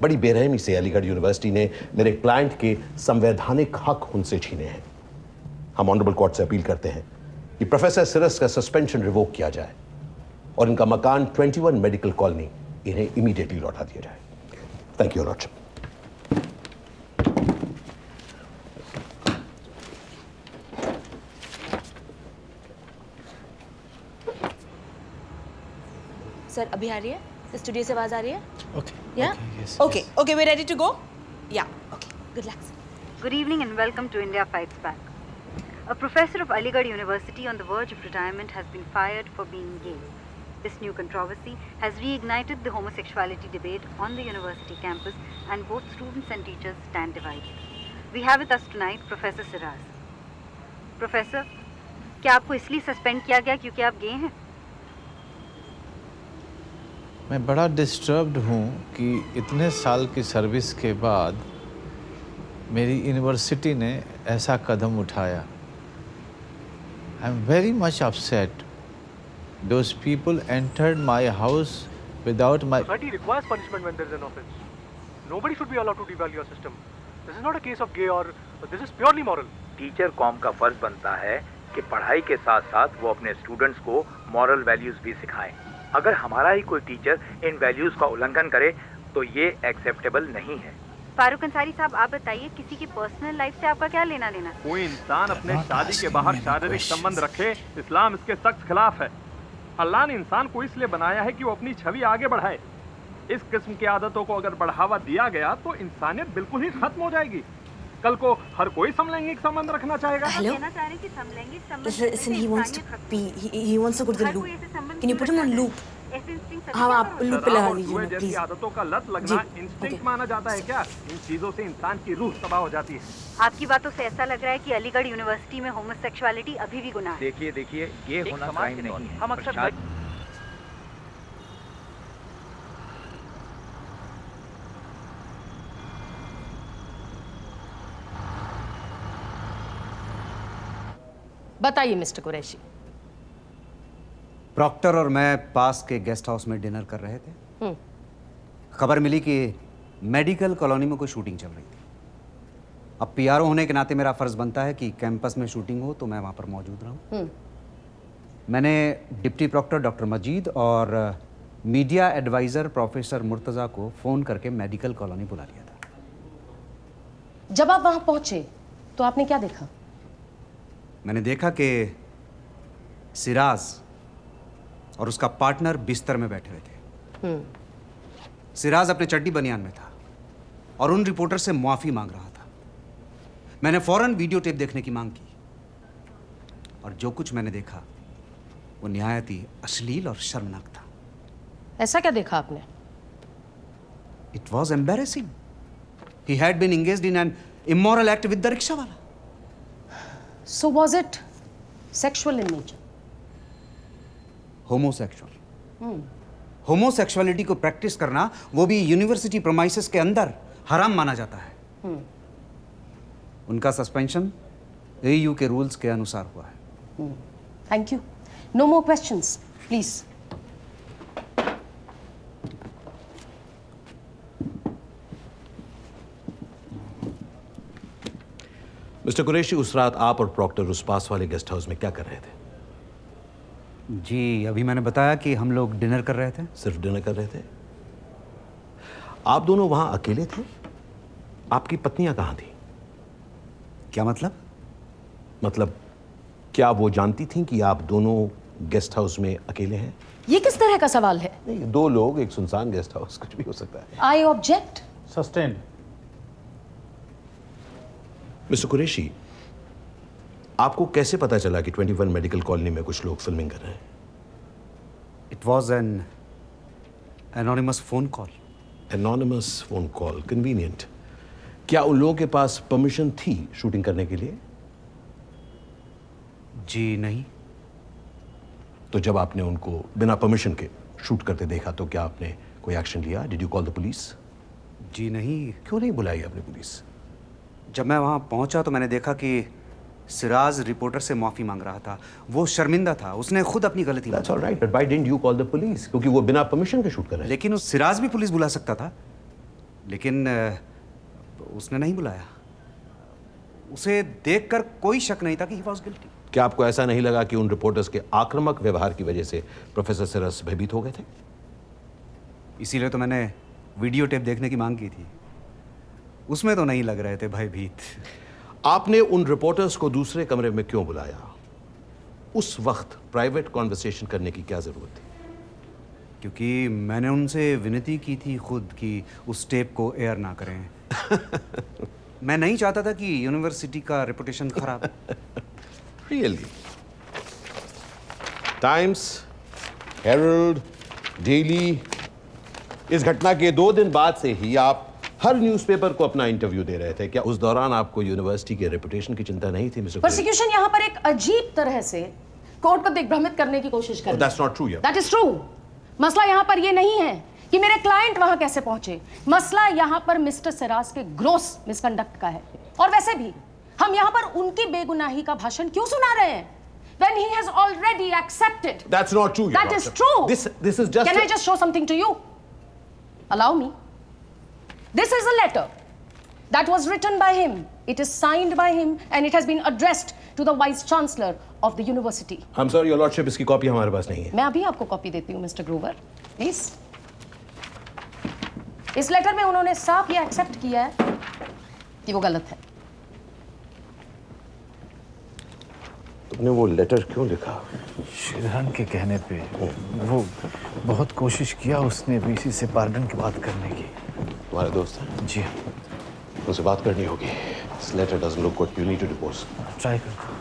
बड़ी बेरहमी से अलीगढ़ यूनिवर्सिटी ने मेरे क्लाइंट के संवैधानिक हक उनसे छीने हैं। हम ऑनरेबल कोर्ट से अपील करते हैं कि प्रोफेसर सिरस का सस्पेंशन रिवोक किया जाए और इनका मकान 21 मेडिकल कॉलोनी इन्हें इमीडिएटली लौटा दिया जाए। Thank you your lordship. Sir अभी आ रही है? स्टूडियो से आवाज आ रही है? Okay. Yeah? Okay, okay, we ready to go? Yeah, okay, good luck. Good evening and welcome to India Fights Back. A professor of Aligarh University on the verge of retirement has been fired for being gay. This new controversy has reignited the homosexuality debate on the university campus and both students and teachers stand divided. We have with us tonight Professor Siraz. Professor, क्या आपको इसलिए suspend किया गया क्योंकि आप गे हैं? मैं बड़ा डिस्टर्ब्ड हूँ कि इतने साल की सर्विस के बाद मेरी यूनिवर्सिटी ने ऐसा कदम उठाया। आई am very much upset. Those people entered my house without my... Society requires punishment when there is an offense. Nobody should be allowed to devalue your system. This is not a case of gay or this is purely moral. Teacher com का फर्ज बनता है कि पढ़ाई के साथ साथ वो अपने स्टूडेंट्स को मॉरल वैल्यूज भी सिखाएं। अगर हमारा ही कोई टीचर इन वैल्यूज का उल्लंघन करे तो ये एक्सेप्टेबल नहीं है। फारूक अंसारी साहब, आप बताइए किसी की पर्सनल लाइफ से आपका क्या लेना देना? कोई इंसान अपने शादी के बाहर शारीरिक संबंध रखे, इस्लाम इसके सख्त खिलाफ है। अल्लाह ने इंसान को इसलिए बनाया है कि वो अपनी छवि आगे बढ़ाए। इस किस्म की आदतों को अगर बढ़ावा दिया गया तो इंसानियत बिल्कुल ही खत्म हो जाएगी। कल को हर कोई समलैंगिक संबंध रखना चाहेगा। Hello? कहना चाह रहे हैं कि समलैंगिक संबंध Listen, he wants to go to the loop. Can you put him on loop? हाँ, आप लूप पे लगा लीजिए जैसी प्लीज। आदतों का लत लगना इंस्टिंक्ट माना जाता है क्या? इन चीजों से इंसान की रूह तबाह हो जाती है। आपकी बातों से ऐसा लग रहा है कि अलीगढ़ यूनिवर्सिटी में होमोसेक्सुअलिटी अभी भी गुनाह है। देखिए देखिए, ये होना क्राइम नहीं है। हम अक्सर बताइए मिस्टर कुरैशी। प्रॉक्टर और मैं पास के गेस्ट हाउस में डिनर कर रहे थे। खबर मिली कि मेडिकल कॉलोनी में कोई शूटिंग चल रही थी। अब PRO होने के नाते मेरा फर्ज बनता है कि कैंपस में शूटिंग हो तो मैं वहाँ पर मौजूद रहूँ। मैंने डिप्टी प्रॉक्टर डॉक्टर मजीद और मीडिया एडवाइज़र प्रोफेसर मुर्तज़ा को फ़ोन करके मेडिकल कॉलोनी बुला लिया था। जब आप वहाँ पहुँचे तो आपने क्या देखा? मैंने देखा कि सिराज और उसका पार्टनर बिस्तर में बैठे हुए थे। सिराज अपने चड्डी बनियान में था और उन रिपोर्टर से मुआफ़ी मांग रहा था। मैंने फौरन वीडियो टेप देखने की मांग की और जो कुछ मैंने देखा वो निहायत ही अश्लील और शर्मनाक था। ऐसा क्या देखा आपने? It was embarrassing. He had been engaged in an immoral act with the rickshaw वाला। So was it sexual in nature? Homosexual. Homosexuality को प्रैक्टिस करना, वो भी यूनिवर्सिटी प्रोमाइसेस के अंदर, हराम माना जाता है। उनका सस्पेंशन AU के रूल्स के अनुसार हुआ है। Thank you. No more questions, please. Mister Qureshi, उस रात आप और प्रॉक्टर उस पास वाले गेस्ट हाउस में क्या कर रहे थे? जी, अभी मैंने बताया कि हम लोग डिनर कर रहे थे। सिर्फ डिनर कर रहे थे? आप दोनों वहां अकेले थे? आपकी पत्नियां कहां थी? क्या मतलब? मतलब क्या वो जानती थीं कि आप दोनों गेस्ट हाउस में अकेले हैं? ये किस तरह का सवाल है? नहीं, दो लोग, एक सुनसान गेस्ट हाउस, कुछ भी हो सकता है। I object. Sustained. Mister Qureshi, आपको कैसे पता चला कि 21 मेडिकल कॉलोनी में कुछ लोग फिल्मिंग कर रहे हैं? It was an anonymous phone call. Anonymous phone call, convenient. क्या उन लोगों के पास परमिशन थी शूटिंग करने के लिए? जी नहीं। तो जब आपने उनको बिना परमिशन के शूट करते देखा तो क्या आपने कोई एक्शन लिया? Did you call the police? जी नहीं। क्यों नहीं बुलाई आपने पुलिस? जब मैं वहां पहुंचा तो मैंने देखा कि सिराज रिपोर्टर से माफी मांग रहा था। वो शर्मिंदा था, उसने खुद अपनी गलती। That's all right, but why didn't you call the police? क्योंकि वो बिना परमिशन के शूट कर रहे हैं। लेकिन उस सिराज भी पुलिस बुला सकता था, लेकिन उसने नहीं बुलाया। उसे देखकर कोई शक नहीं था कि he was guilty। क्या आपको ऐसा नहीं लगा कि उन रिपोर्टर्स के आक्रामक व्यवहार की वजह से प्रोफेसर सिराज भयभीत हो गए थे? इसीलिए तो मैंने वीडियो टेप देखने की मांग की थी। उसमें तो नहीं लग रहे थे भयभीत। आपने उन रिपोर्टर्स को दूसरे कमरे में क्यों बुलाया? उस वक्त प्राइवेट कॉन्वर्सेशन करने की क्या जरूरत थी? क्योंकि मैंने उनसे विनती की थी खुद कि उस टेप को एयर ना करें। मैं नहीं चाहता था कि यूनिवर्सिटी का रेपुटेशन खराब। रियली? टाइम्स, हेरल्ड, डेली, इस घटना के 2 दिन बाद से ही आप हर न्यूज़पेपर को अपना इंटरव्यू दे रहे थे। क्या उस दौरान आपको यूनिवर्सिटी के रेपुटेशन की चिंता नहीं थी मिस्टर? प्रोसिक्यूशन यहाँ पर एक अजीब तरह से कोर्ट को दिग्भ्रमित करने की कोशिश कर रही है। That's not true, yeah. That is true. मसला यहाँ पर ये नहीं है कि मेरे क्लाइंट वहां कैसे पहुंचे। मसला यहाँ पर मिस्टर सिराज के ग्रोस मिसकंडक्ट का है। और वैसे भी हम यहाँ पर उनकी बेगुनाही का भाषण क्यों सुना रहे हैं? When he has already accepted. That's not true. That is true. This is just. Can I just show something to you? Allow me. This is a letter that was written by him. It is signed by him and it has been addressed to the Vice Chancellor of the university. I'm sorry, Your Lordship, इसकी copy हमारे पास नहीं है। मैं अभी आपको copy देती हूँ, mister Grover. Please. इस लेटर में उन्होंने साफ ये एक्सेप्ट किया है कि वो गलत है। तुमने वो लेटर क्यों लिखा? श्रीधरन के कहने पे वो बहुत कोशिश किया उसने बीसी से पार्डन की बात करने की। तुम्हारे दोस्त हैं? जी। उनसे बात करनी होगी। This letter doesn't look good. You need to divorce. Try करता हूँ।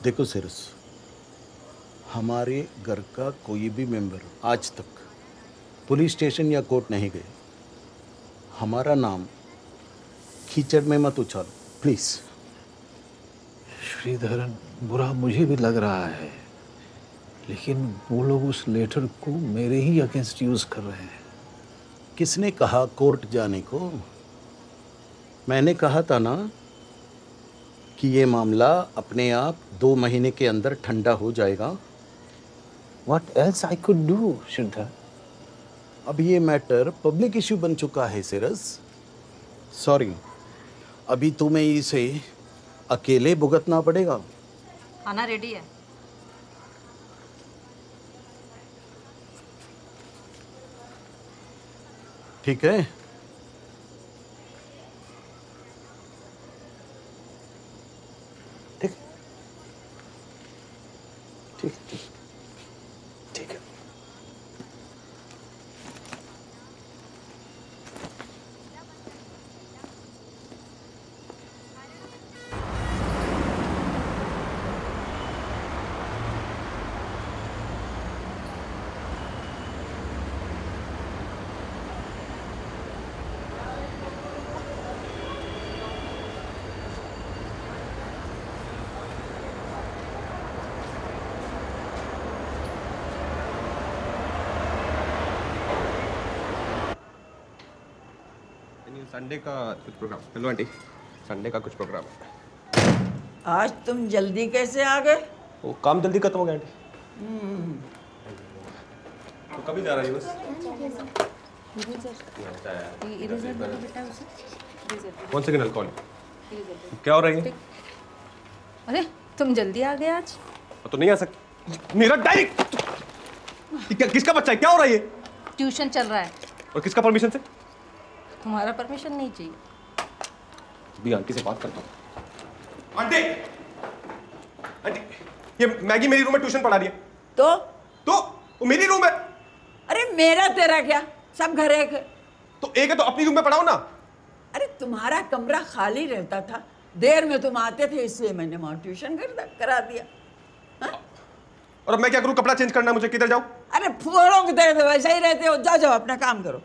देखो सिरस, हमारे घर का कोई भी मेंबर आज तक पुलिस स्टेशन या कोर्ट नहीं गए। हमारा नाम कीचड़ में मत उछालो प्लीज। श्रीधरन, बुरा मुझे भी लग रहा है, लेकिन वो लोग उस लेटर को मेरे ही अगेंस्ट यूज कर रहे हैं। किसने कहा कोर्ट जाने को? मैंने कहा था ना कि ये मामला अपने आप 2 महीने के अंदर ठंडा हो जाएगा। What else I could do, Shridhar? अब ये मैटर पब्लिक इश्यू बन चुका है सिरस। सॉरी, अभी तुम्हें इसे अकेले भुगतना पड़ेगा। खाना रेडी है। ठीक है। ठीक ठीक ठीक है। संडे का कुछ प्रोग्राम। हेलो आंटी, संडे का कुछ प्रोग्राम है। आज तुम जल्दी कैसे आ गए? वो काम जल्दी खत्म हो गया आंटी। तो कभी जा रही है बस? कौन से किनल कॉल? क्या हो रही है? अरे तुम जल्दी आ गए आज? तो नहीं आ सकती। मेरा डायरी किसका बच्चा है? क्या हो रहा है ये? ट्यूशन चल रहा है। और किसका परमिशन से? तुम्हारा परमिशन नहीं चाहिए। भी आंटी से बात करता हूँ। आंटी, आंटी, ये मैगी मेरी रूम में ट्यूशन पढ़ा रही है। तो वो मेरी रूम है। अरे मेरा तेरा क्या, सब घर एक है। तो एक है तो अपनी रूम में पढ़ाओ ना। अरे तुम्हारा कमरा खाली रहता था, देर में तुम आते थे, इसलिए मैंने वहां ट्यूशन करा दिया। और अब मैं क्या करूं? कपड़ा चेंज करना है मुझे, किधर जाऊं? अरे फुहरों की तरह वैसे ही रहते हो, जाओ जाओ अपना काम करो।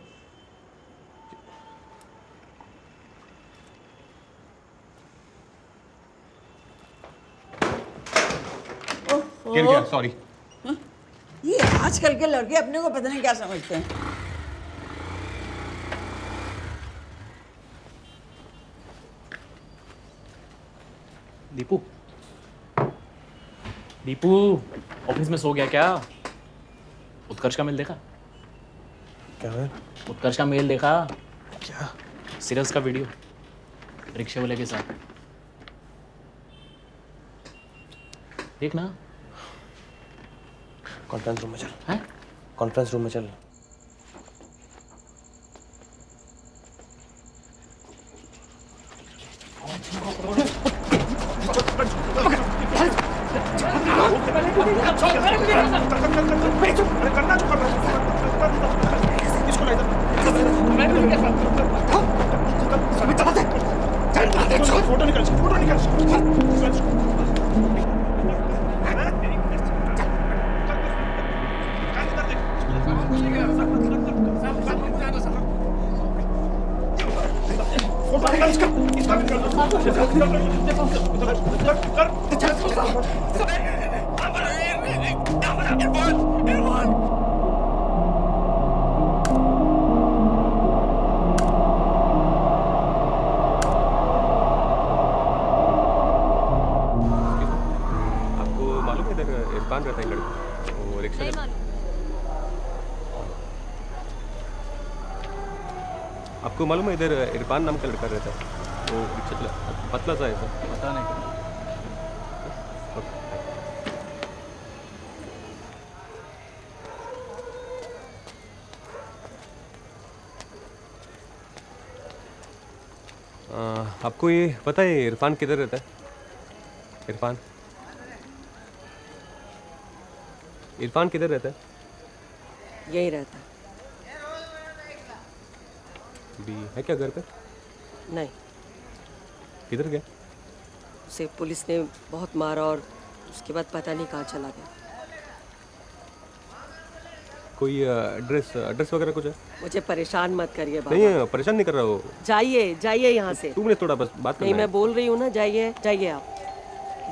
क्या? सॉरी। ये आजकल के लड़के अपने को पता नहीं क्या समझते हैं। दीपू, दीपू ऑफिस में सो गया क्या? उत्कर्ष का मेल देखा? क्या है? उत्कर्ष का मेल देखा? क्या? सीरियस का वीडियो रिक्शे वाले के साथ। देखना। कॉन्फ्रेंस रूम में चल। हैं? कॉन्फ्रेंस रूम में चल। फोटो निकाल। इरफान रहता है लड़का, वो रिक्शा आपको मालूम है? इधर इरफान नाम का लड़का रहता है, वो रिक्शा चला, पतला सा है सर। पता नहीं। आपको ये पता है इरफान किधर रहता है? इरफान किधर रहता है? यही रहता है। भी है क्या घर पे? नहीं। किधर गया? उसे पुलिस ने बहुत मारा और उसके बाद पता नहीं कहाँ चला गया। कोई एड्रेस वगैरह कुछ है? मुझे परेशान मत करिए बाबा। नहीं, परेशान नहीं कर रहा वो। जाइए यहाँ से। तुमने थोड़ा बस बात करना नहीं, मैं बोल रही हूँ ना, जाइए आप।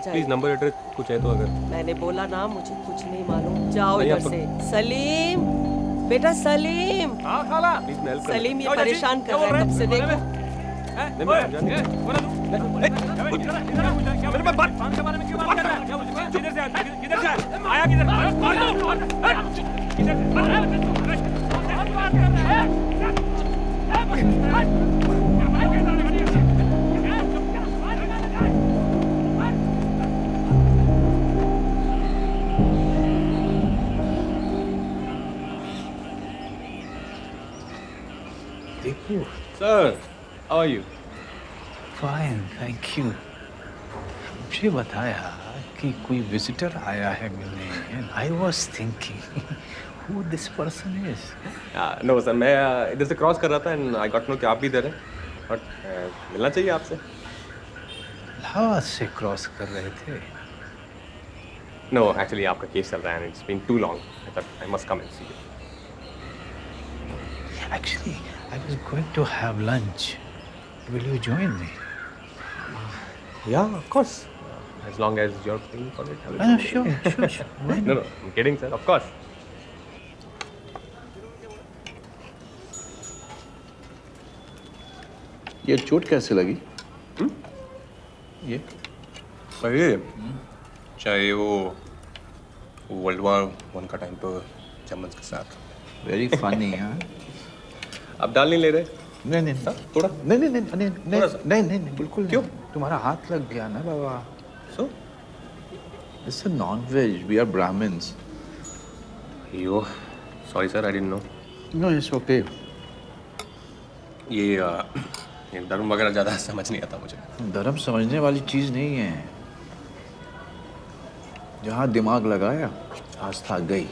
प्लीज नंबर एड्रेस कुछ है तो अगर। मैंने बोला ना, मुझे कुछ नहीं मालूम। जाओ इधर से। सलीम, बेटा सलीम। हाँ खाला। सलीम ये परेशान कर रहा है, कब से देखो। Deepu. Sir, how are you? Fine, thank you. मुझे बताया कि कोई विजिटर आया है मिलने, and I was thinking who this person is. No sir, मैं इधर से क्रॉस कर रहा था and I got to know कि आप भी इधर हैं, but मिलना चाहिए आपसे। इलाहाबाद से क्रॉस कर रहे थे? No, actually आपका केस चल रहा है and it's been too long. I thought I must come and see you. Actually, I was going to have lunch. Will you join me? Yeah, of course. As long as you're paying for it. Sure. No, I'm kidding, sir. Of course. ये चोट कैसे लगी? ये चाहे वो world war 1 का time पर Germans के साथ। Very funny. हाँ, आप डाल नहीं ले रहे? नहीं नहीं थोड़ा नहीं नहीं नहीं नहीं नहीं नहीं नहीं बिल्कुल। क्यों? तुम्हारा हाथ लग गया ना बाबा। So it's a non veg, we are Brahmins. Yo sorry sir, I didn't know. No it's okay. ये धर्म वगैरह ज़्यादा समझ नहीं आता मुझे। धर्म समझने वाली चीज़ नहीं है। जहाँ दिमाग लगाया आस्था गई।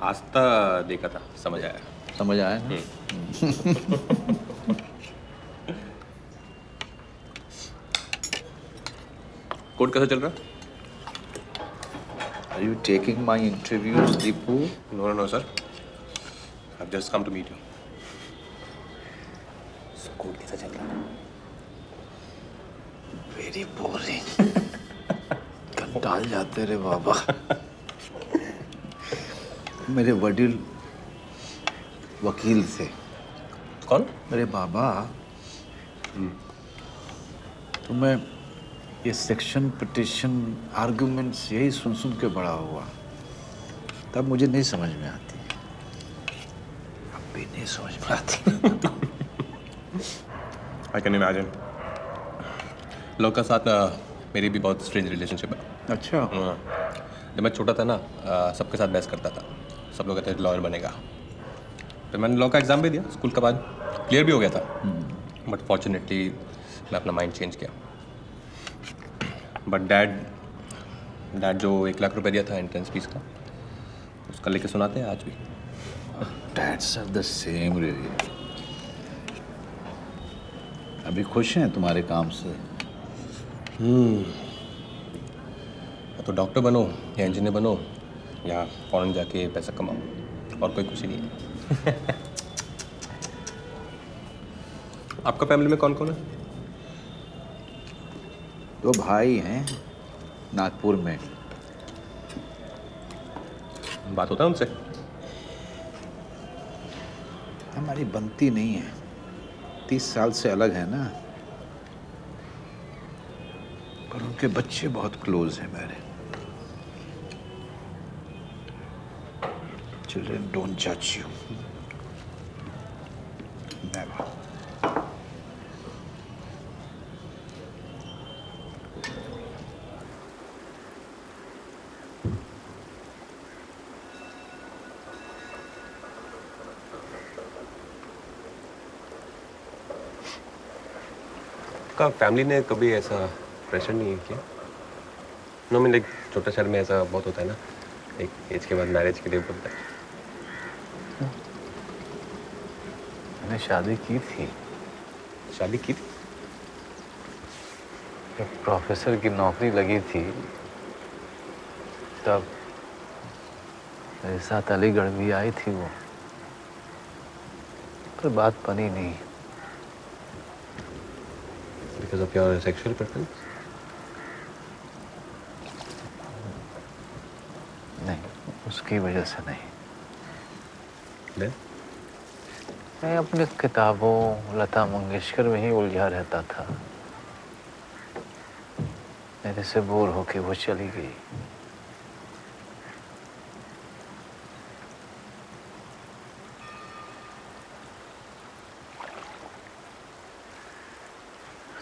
आस्था देखा था, समझ आया। समझ आया ना? कोर्ट कैसा चल रहा? Are you taking my interviews, Deepu? No, sir. I've just come to meet you. So, court कैसा चल रहा है? Very boring. कंटाल जाते रे बाबा। मेरे वडील वकील थे। कौन? मेरे बाबा। तो मैं ये सेक्शन पिटिशन आर्गुमेंट्स यही सुन सुन के बड़ा हुआ। तब मुझे नहीं समझ में आती, अब भी नहीं समझ में आती। I can imagine. लोग का साथ मेरी भी बहुत स्ट्रेंज रिलेशनशिप है। अच्छा। जब मैं छोटा था ना, सबके साथ बहस करता था। सब लोग कहते थे लॉयर बनेगा। फिर मैंने लॉ का एग्ज़ाम भी दिया, स्कूल का बाद क्लियर भी हो गया था। बट फॉर्चुनेटली मैं अपना माइंड चेंज किया। बट डैड जो 1 लाख रुपए दिया था एंट्रेंस फीस का, उसका लेके सुनाते हैं आज भी। Dads are the same really. अभी खुश हैं तुम्हारे काम से? तो डॉक्टर बनो या इंजीनियर बनो या फॉरेन जाके पैसा कमाओ, और कोई खुशी नहीं है। आपका फैमिली में कौन कौन है? 2 भाई हैं नागपुर में। बात होता है उनसे? हमारी बनती नहीं है, 30 साल से अलग है ना। पर उनके बच्चे बहुत क्लोज हैं मेरे। Children don't judge you. Never. आपका फैमिली ने कभी ऐसा प्रेशर नहीं किया? नो मीन लाइक छोटे शहर में ऐसा बहुत होता है ना, एक एज के बाद मैरिज के लिए बोलता है। मैंने शादी की थी। शादी की थी? जब प्रोफेसर की नौकरी लगी थी तब मेरे साथ अलीगढ़ भी आई थी वो, पर बात बनी नहीं। Because of your sexual preference? नहीं, उसकी वजह से नहीं। Then? मैं अपने किताबों, लता मंगेशकर में ही उलझा रहता था। मेरे से बोर होके वो चली गई।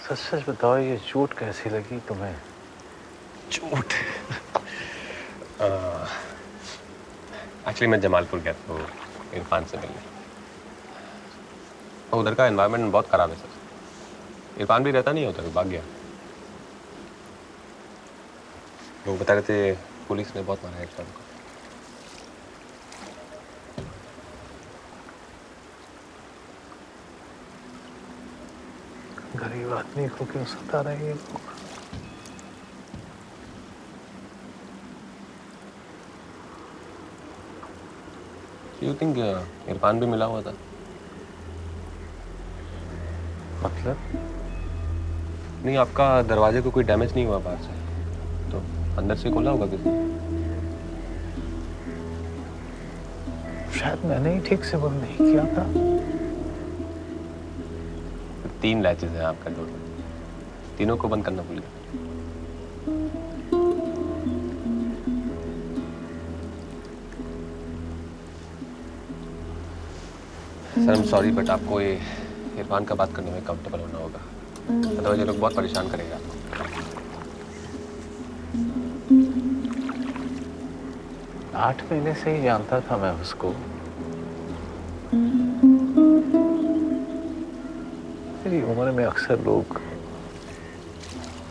सच सच बताओ, ये चोट कैसी लगी तुम्हें? चोट? एक्चुअली मैं जमालपुर गया था इरफान से मिलने। और उधर का एनवायरनमेंट बहुत ख़राब है सर। इरफान भी रहता नहीं है उधर, भाग गया। लोग बता रहे थे पुलिस ने बहुत मारा है इरफान को। गरीब आदमी को क्यों सता रहे हैं लोग? यू थिंक इरफान भी मिला हुआ था? मतलब? नहीं, आपका दरवाजे को कोई डैमेज नहीं हुआ बाहर से, तो अंदर से खोला होगा किसी? शायद मैंने ही ठीक से बंद नहीं किया था। 3 लैचेस हैं आपका डोर में, तीनों को बंद करना भूल गए। Sir I am sorry but आपको ये इरफान का बात करने में कंफर्टेबल होना होगा, अदरवाइज ये लोग बहुत परेशान करेगा आपको। 8 महीने से ही जानता था मैं उसको। मेरी उम्र में अक्सर लोग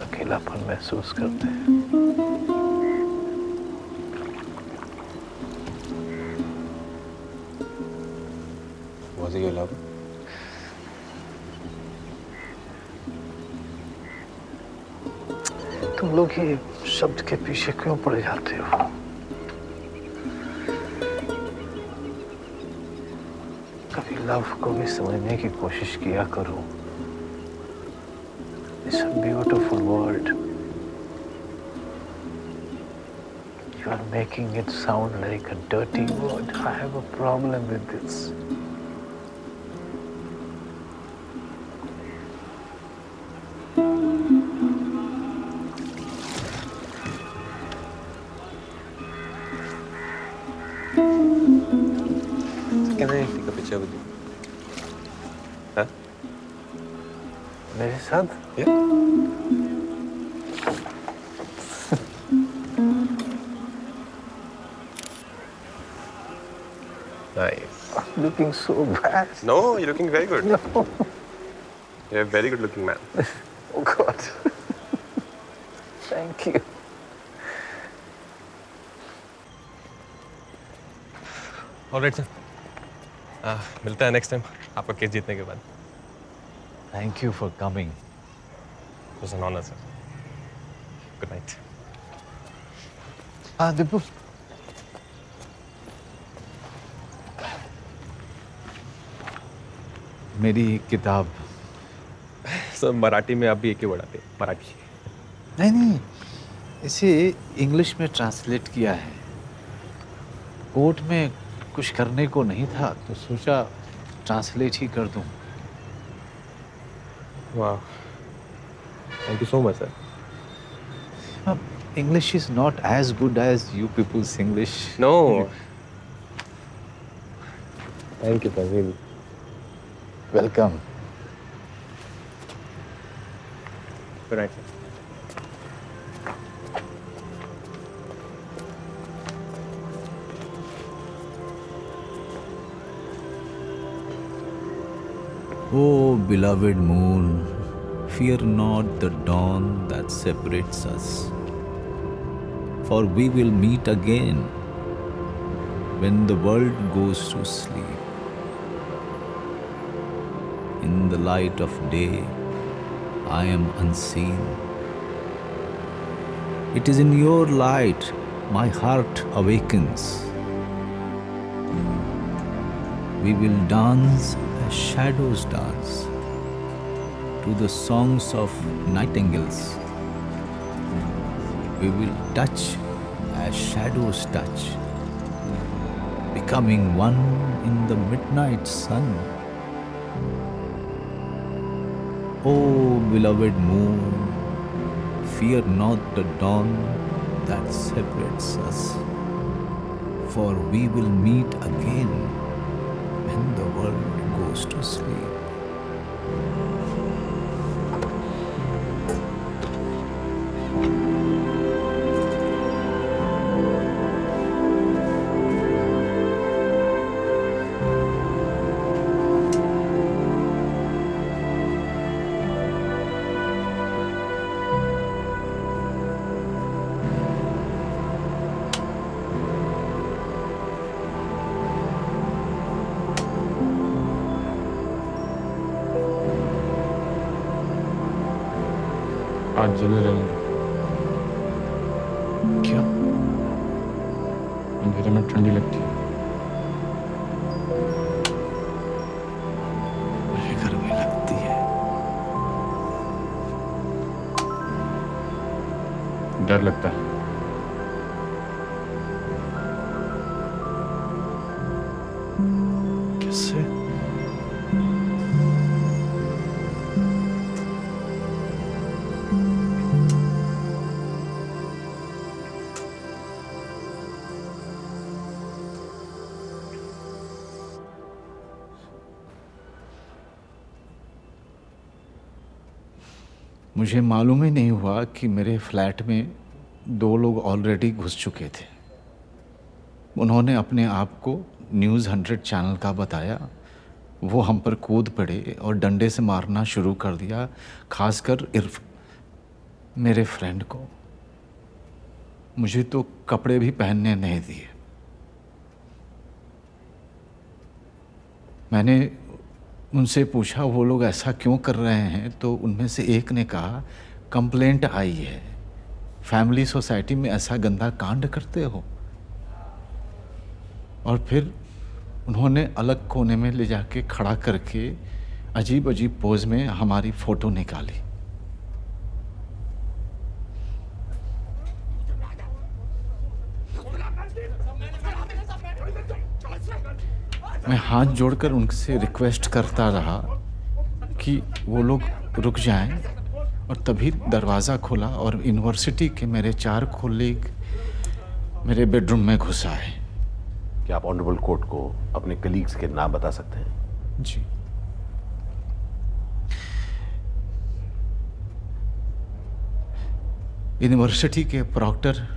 अकेलापन महसूस करते हैं। Was it your love? तुम लोग ये शब्द के पीछे क्यों पड़ जाते हो? कभी लव को भी समझने की कोशिश किया करो। It's a beautiful word. You are making it sound like a dirty word. I have a problem with this. Can I take a picture with you? Huh? मेरे साथ? Yeah. Nice. I'm looking so bad. No, you're looking very good. No. You're a very good looking man. Oh God. Thank you. All right, sir. मिलते हैं next time आपका case जीतने के बाद। Thank you for coming. It was an honor, sir. Good night. दिब्बू। मेरी किताब। Sir Marathi में आप भी एक ही वर्ड आते हैं, मराठी। नहीं, इसे इंग्लिश में ट्रांसलेट किया है। कोर्ट में कुछ करने को नहीं था तो सोचा ट्रांसलेट ही कर दूं। वाह, thank you so much sir. English is not as good as you people's English. No. Thank you, Praveen. Welcome. Good night, sir. Oh, beloved moon, fear not the dawn that separates us, for we will meet again when the world goes to sleep. In the light of day, I am unseen. It is in your light my heart awakens. We will dance as shadows dance to the songs of nightingales. We will touch as shadows touch, becoming one in the midnight sun. Oh, beloved moon, fear not the dawn that separates us, for we will meet again when the world goes to sleep. आज जले रहेंगे। क्यों? अंधेरे में ठंडी लगती है। मुझे गर्मी लगती है। डर लगता है। किससे? मुझे मालूम ही नहीं हुआ कि मेरे फ्लैट में 2 लोग ऑलरेडी घुस चुके थे। उन्होंने अपने आप को न्यूज़ 100 चैनल का बताया। वो हम पर कूद पड़े और डंडे से मारना शुरू कर दिया, खासकर इर्फ मेरे फ्रेंड को। मुझे तो कपड़े भी पहनने नहीं दिए। मैंने उनसे पूछा वो लोग ऐसा क्यों कर रहे हैं, तो उनमें से एक ने कहा कंप्लेंट आई है, फैमिली सोसाइटी में ऐसा गंदा कांड करते हो। और फिर उन्होंने अलग कोने में ले जाके खड़ा करके अजीब अजीब पोज में हमारी फोटो निकाली। मैं हाथ जोड़कर उनसे रिक्वेस्ट करता रहा कि वो लोग रुक जाएं, और तभी दरवाज़ा खुला और यूनिवर्सिटी के मेरे 4 कोलीग मेरे बेडरूम में घुस आए। क्या आप ऑनरेबल कोर्ट को अपने कलीग्स के नाम बता सकते हैं? जी। यूनिवर्सिटी के proctor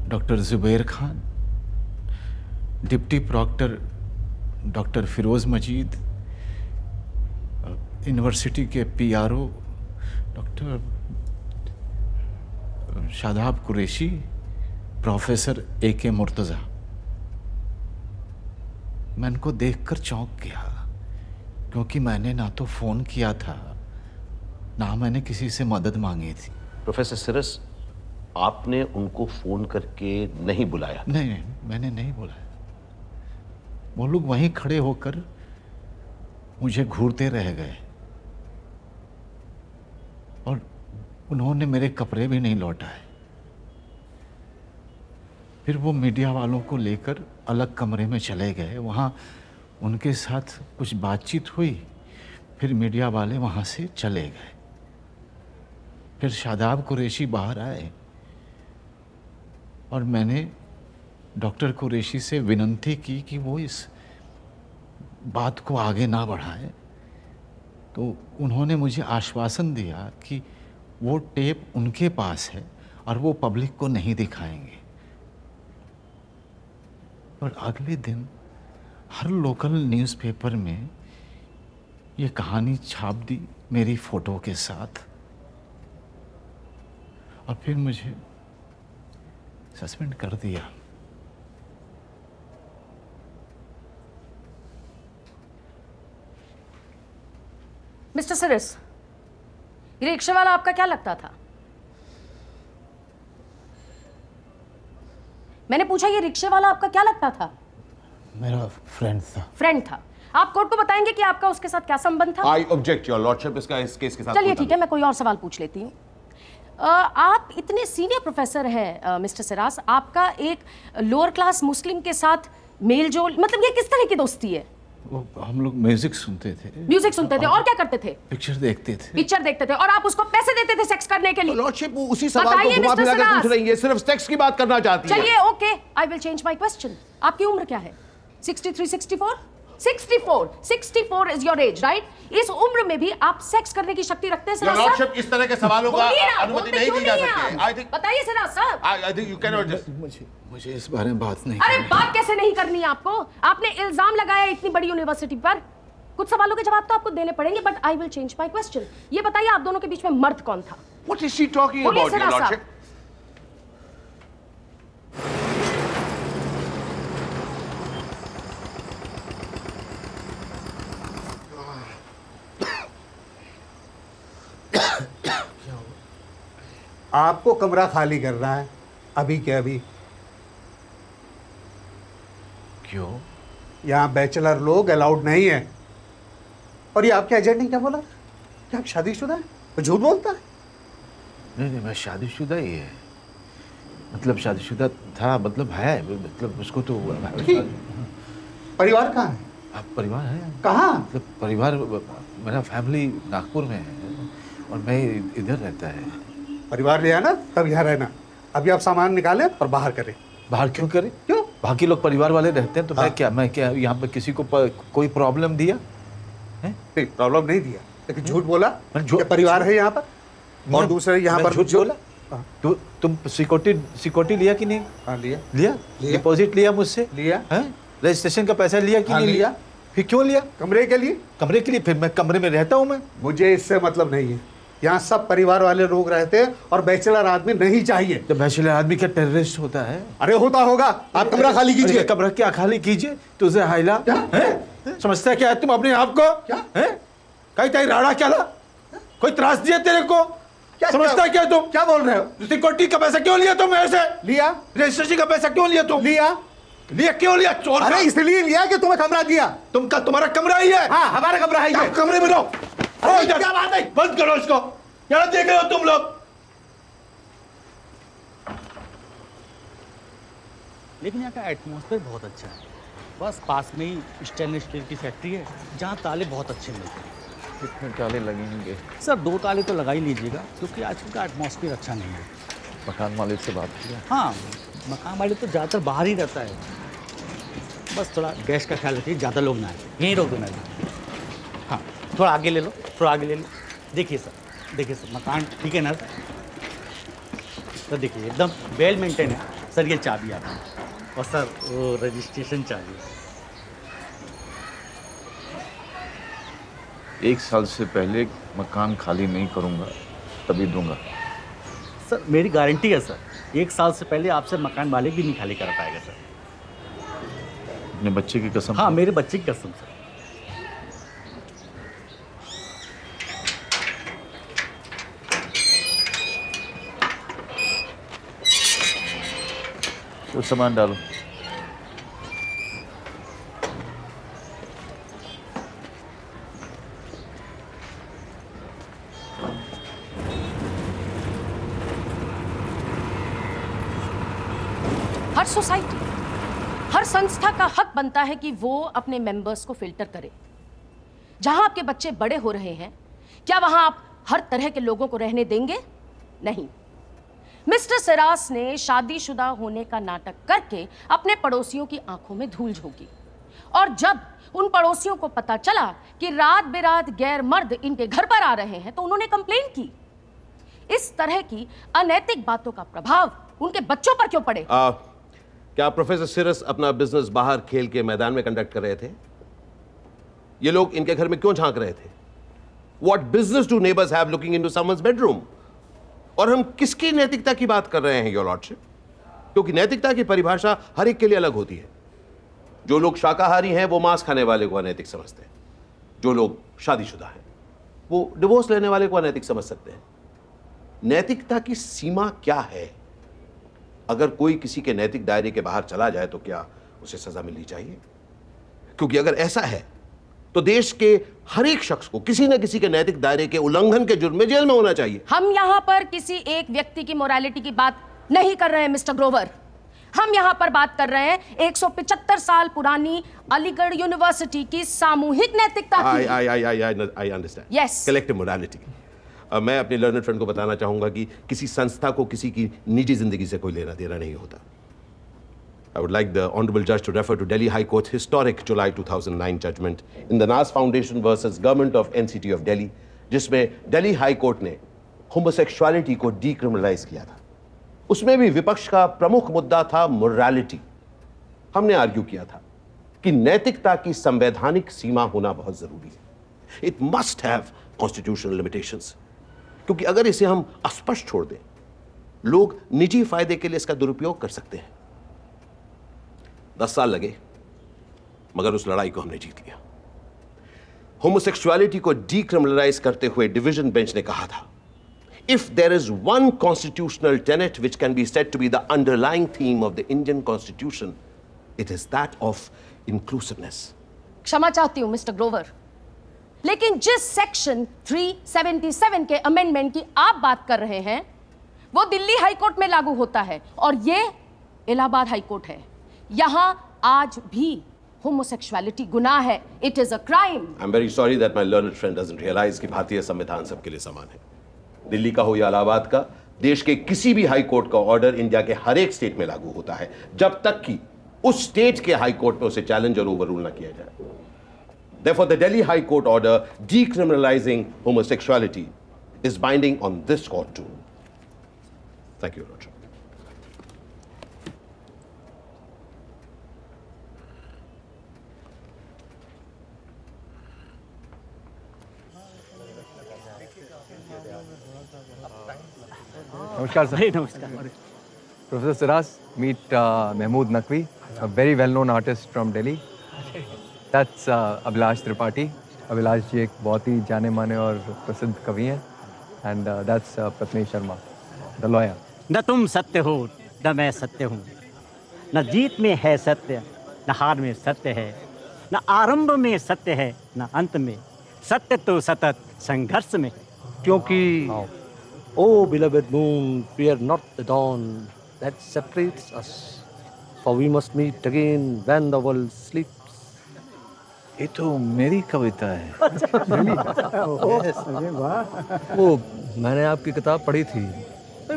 doctor Zubair Khan, deputy proctor doctor Firoz Majeed, university के PRO doctor Shadab Qureshi, professor AK Murtaza. मैं इनको देखकर चौंक गया, क्योंकि मैंने ना तो फ़ोन किया था, ना मैंने किसी से मदद मांगी थी। प्रोफेसर सिरस, आपने उनको फ़ोन करके नहीं बुलाया? नहीं, मैंने नहीं बुलाया। वो लोग वहीं खड़े होकर मुझे घूरते रह गए और उन्होंने मेरे कपड़े भी नहीं लौटाए। फिर वो मीडिया वालों को लेकर अलग कमरे में चले गए। वहाँ उनके साथ कुछ बातचीत हुई, फिर मीडिया वाले वहाँ से चले गए। फिर शादाब कुरैशी बाहर आए और मैंने डॉक्टर कुरैशी से विनती की कि वो इस बात को आगे ना बढ़ाएं। तो उन्होंने मुझे आश्वासन दिया कि वो टेप उनके पास है और वो पब्लिक को नहीं दिखाएंगे। और अगले दिन हर लोकल न्यूज़पेपर में ये कहानी छाप दी मेरी फ़ोटो के साथ, और फिर मुझे सस्पेंड कर दिया। मिस्टर सिरस, ये रिक्शा वाला आपका क्या लगता था? मैंने पूछा ये रिक्शे वाला आपका क्या लगता था? मेरा फ्रेंड था। फ्रेंड था। आप कोर्ट को बताएंगे कि आपका उसके साथ क्या संबंध था? I object your lordship. इसका इस केस के साथ चलिए ठीक है, मैं कोई और सवाल पूछ लेती हूँ। आप इतने सीनियर प्रोफेसर हैं मिस्टर सिराज, आपका एक लोअर क्लास मुस्लिम के साथ मेल जोल, मतलब ये किस तरह की दोस्ती है? वो हम लोग म्यूजिक सुनते थे। म्यूजिक सुनते थे और क्या करते थे? पिक्चर देखते थे। पिक्चर देखते थे और आप उसको पैसे देते थे सेक्स करने के लिए? लॉर्डशिप उसी सवाल को घुमा फिरा कर पूछ रही है, सिर्फ सेक्स की बात करना चाहती है। चलिए okay, I will change my question. आपकी उम्र क्या है? 63, 64? 64 इज योर एज, राइट? इस उम्र में भी आप सेक्स करने की शक्ति रखते हैं सर? लॉर्डशिप, इस तरह के सवालों का अनुमति नहीं दी जा सकती। आई थिंक, बताइए सर साहब। I think you can not just. मुझे इस बारे में बात नहीं। अरे बात कैसे नहीं करनी है आपको? आपने इल्जाम लगाया इतनी बड़ी यूनिवर्सिटी पर, कुछ सवालों के जवाब तो आपको देने पड़ेंगे, but I will change my question. ये बताइए आप दोनों के बीच में मर्द कौन था? What is she talking about, your lordship? आपको कमरा खाली करना है अभी के अभी। क्यों? यहाँ बैचलर लोग अलाउड नहीं है। और ये आपके एजेंट ने क्या बोला? क्या आप शादीशुदा हैं? वो झूठ बोलता है। नहीं, मैं शादीशुदा ही है। मतलब शादीशुदा था, मतलब है, मतलब उसको तो। परिवार कहाँ है? आप परिवार है? कहाँ? मतलब परिवार, मेरा फैमिली नागपुर में है और मैं इधर रहता है। परिवार ले आना तब यहाँ रहना। अभी आप सामान निकालें और बाहर करें। बाहर क्यों करें? क्यों? बाकी लोग परिवार वाले रहते हैं तो मैं क्या यहाँ पे किसी को कोई प्रॉब्लम दिया? नहीं, प्रॉब्लम नहीं दिया, लेकिन झूठ बोला कि परिवार है यहाँ पर। और दूसरे यहाँ पर झूठ बोला? तुम सिक्योरिटी लिया कि नहीं? हाँ लिया। लिया? डिपॉजिट लिया मुझसे? लिया। रजिस्ट्रेशन का पैसा लिया कि हाँ, नहीं लिया? फिर क्यों लिया? कमरे के लिए। कमरे के लिए? फिर मैं कमरे में रहता हूँ मैं। मुझे इससे मतलब नहीं है। यहाँ सब परिवार वाले लोग रहते हैं और बैचलर आदमी नहीं चाहिए। तो बैचलर आदमी क्या टेररिस्ट होता है? अरे होता होगा। आप कमरा खाली कीजिए। कमरा क्या खाली कीजिए? तुझे हाइला है? समझता क्या है तुम अपने आप को? क्या? कहीं कहीं राड़ा क्या ला? कोई त्रास दिया तेरे को? समझता क्या तुम? क्या बोल रहे हो? सिक्योरिटी का पैसा क्यों लिया तुम मेरे से? लिया। रजिस्ट्रेशन का पैसा क्यों लिया तुम? लिया। लिया क्यों लिया? चोर। अरे इसलिए लिया कि तुम्हें कमरा दिया। तुम्हारा कमरा ही है? हाँ हमारा कमरा है ये। कमरे में रहो। क्या बात है? बंद करो इसको। क्या देख रहे हो तुम लोग? लेकिन यहाँ का एटमॉस्फेयर बहुत अच्छा है। बस पास में ही स्टेनलेस स्टील की फैक्ट्री है जहाँ ताले बहुत अच्छे मिलते हैं। कितने ताले लगेंगे? सर 2 ताले तो लगा ही लीजिएगा क्योंकि आजकल का एटमॉस्फेयर अच्छा नहीं है। मकान मालिक से बात किया? हाँ मकान मालिक तो ज़्यादातर बाहर ही रहता है। बस थोड़ा गैस का ख्याल रखिए, ज़्यादा लोग ना आए। यहीं रोक दो मैं। हाँ थोड़ा आगे ले लो, थोड़ा आगे ले लो। देखिए सर मकान ठीक है ना सर? देखिए एकदम वेल मेंटेन है सर। ये चाबी आपकी और सर वो रजिस्ट्रेशन चाहिए। 1 साल से पहले मकान खाली नहीं करूंगा, तभी दूंगा। सर मेरी गारंटी है सर, 1 साल से पहले आपसे मकान मालिक भी नहीं खाली करा पाएगा सर। अपने बच्चे की कसम? हाँ मेरे बच्चे की कसम सर। तो सामान डालो। हर सोसाइटी, हर संस्था का हक बनता है कि वो अपने मेंबर्स को फिल्टर करे। जहां आपके बच्चे बड़े हो रहे हैं, क्या वहां आप हर तरह के लोगों को रहने देंगे? नहीं। मिस्टर सिरास ने शादीशुदा होने का नाटक करके अपने पड़ोसियों की आंखों में धूल झोंकी, और जब उन पड़ोसियों को पता चला कि रात बेरात गैर मर्द इनके घर पर आ रहे हैं तो उन्होंने कंप्लेन की। इस तरह की अनैतिक बातों का प्रभाव उनके बच्चों पर क्यों पड़े? क्या प्रोफेसर सिरस अपना बिजनेस बाहर खेल के मैदान में कंडक्ट कर रहे थे? ये लोग इनके घर में क्यों झांक रहे थे? What business do neighbors have looking into someone's bedroom? और हम किसकी नैतिकता की बात कर रहे हैं योर लॉर्डशिप? क्योंकि नैतिकता की परिभाषा हर एक के लिए अलग होती है। जो लोग शाकाहारी हैं वो मांस खाने वाले को अनैतिक समझते हैं। जो लोग शादीशुदा हैं वो डिवोर्स लेने वाले को अनैतिक समझ सकते हैं। नैतिकता की सीमा क्या है? अगर कोई किसी के नैतिक दायरे के बाहर चला जाए तो क्या उसे सजा मिलनी चाहिए? क्योंकि अगर ऐसा है तो देश के हर एक शख्स को किसी न किसी के नैतिक दायरे के उल्लंघन के जुर्म में जेल में होना चाहिए। हम यहाँ पर किसी एक व्यक्ति की मोरालिटी की बात नहीं कर रहे हैं मिस्टर ग्रोवर। हम यहाँ पर बात कर रहे हैं 175 साल पुरानी अलीगढ़ यूनिवर्सिटी की सामूहिक नैतिकता की। I understand. Yes. Collective morality. मैं अपने लर्नर फ्रेंड को बताना चाहूंगा कि किसी संस्था को किसी की निजी जिंदगी से कोई लेना देना नहीं होता। I would like the Honorable Judge to refer to Delhi High Court's historic July 2009 judgment in the Nas Foundation versus Government of NCT of Delhi, जिसमें दिल्ली हाई कोर्ट ने होमोसेक्सुअलिटी को डीक्रिमिनलाइज किया था। उसमें भी विपक्ष का प्रमुख मुद्दा था मोरालिटी। हमने आर्ग्यू किया था कि नैतिकता की संवैधानिक सीमा होना बहुत जरूरी है। It must have constitutional limitations, क्योंकि अगर इसे हम अस्पष्ट छोड़ दें, लोग निजी फायदे के लिए इसका दुरुपयोग कर सकते हैं। 10 साल लगे, मगर उस लड़ाई को हमने जीत लिया। होमोसेक्सुअलिटी को डीक्रिमिनलाइज करते हुए डिवीजन बेंच ने कहा था, if there is one constitutional tenet which can be said to be the underlying theme of the Indian constitution, it is that of inclusiveness. क्षमा चाहती हूं मिस्टर ग्रोवर, लेकिन जिस सेक्शन 377 के अमेंडमेंट की आप बात कर रहे हैं वो दिल्ली हाई कोर्ट में लागू होता है और ये इलाहाबाद हाई कोर्ट है। यहां आज भी होमोसेक्सुअलिटी गुनाह है। It is a crime. I am very sorry that my learned friend doesn't realise कि भारतीय संविधान सबके लिए समान है। दिल्ली का हो या इलाहाबाद का, देश के किसी भी हाई कोर्ट का ऑर्डर इंडिया के हर एक स्टेट में लागू होता है, जब तक कि उस स्टेट के हाई कोर्ट में उसे चैलेंज और ओवररूल ना किया जाए। Therefore, the Delhi High Court order decriminalizing homosexuality is binding on this court too. Thank you, Your Lordship. Namaskar, sir. नमस्कार। Professor Siras, meet Mahmood Naqvi, a very well-known artist from Delhi. That's Abhilash Tripathi. Abhilash जी एक बहुत ही जाने माने और प्रसिद्ध कवि हैं. And that's Pratnesh Sharma, the lawyer. न तुम सत्य हो न मैं सत्य हूँ, न जीत में है सत्य न हार में सत्य है, न आरंभ में सत्य है न अंत में, सत्य तो सतत संघर्ष में। क्योंकि Oh, beloved moon, fear not the dawn that separates us, for we must meet again when the world sleeps. ये तो मेरी कविता है। वो मैंने आपकी किताब पढ़ी थी,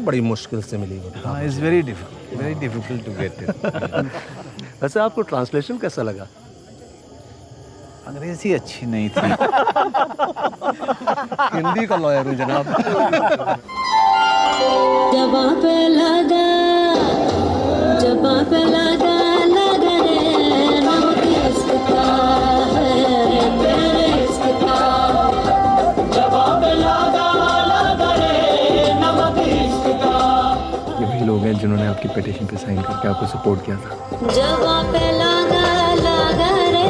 बड़ी मुश्किल से मिली। हाँ, it's very difficult to get it. वैसे आपको ट्रांसलेशन कैसा लगा? अंग्रेजी अच्छी नहीं थी। हिंदी का लॉयर हूँ जनाब। जवां पे लगा लगा रे नमक इसका है तेरे इसका। जवां पे लगा रे नमक इसका। ये वही लोग हैं जिन्होंने आपकी पिटीशन पे साइन करके आपको सपोर्ट किया था। जवां पे लगा रे,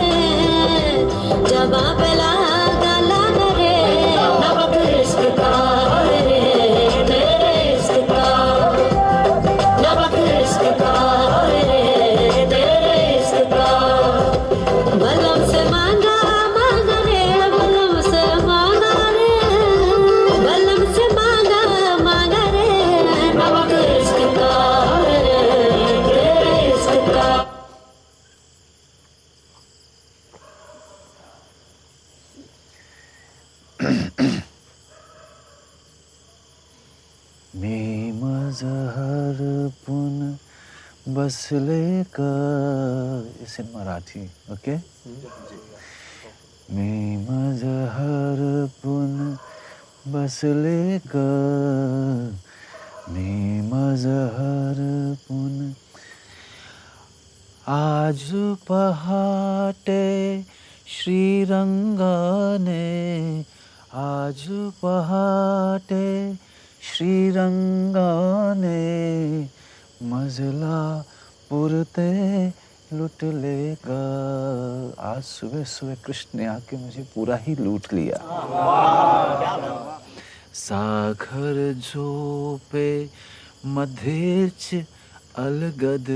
जवां पे लगा रे नमक इसका रे तेरे इसका। नमक इसका रे तेरे इसका। बलम से मांगा रे, बलम से मांगा रे, बलम से मांगा रे नमक इसका रे तेरे इसका। मैं मजहर पुन बसले का, इस इन मराठी, ओके? मैं मजहर पुन बसले का, मैं मजहर पुन। आज पहाटे श्रीरंगाने, आज पहाटे श्रीरंगाने मजला पुरते लुट लेगा। आज सुबह सुबह कृष्ण ने आके मुझे पूरा ही लूट लिया। सागर झोपे मध्येच अलगद,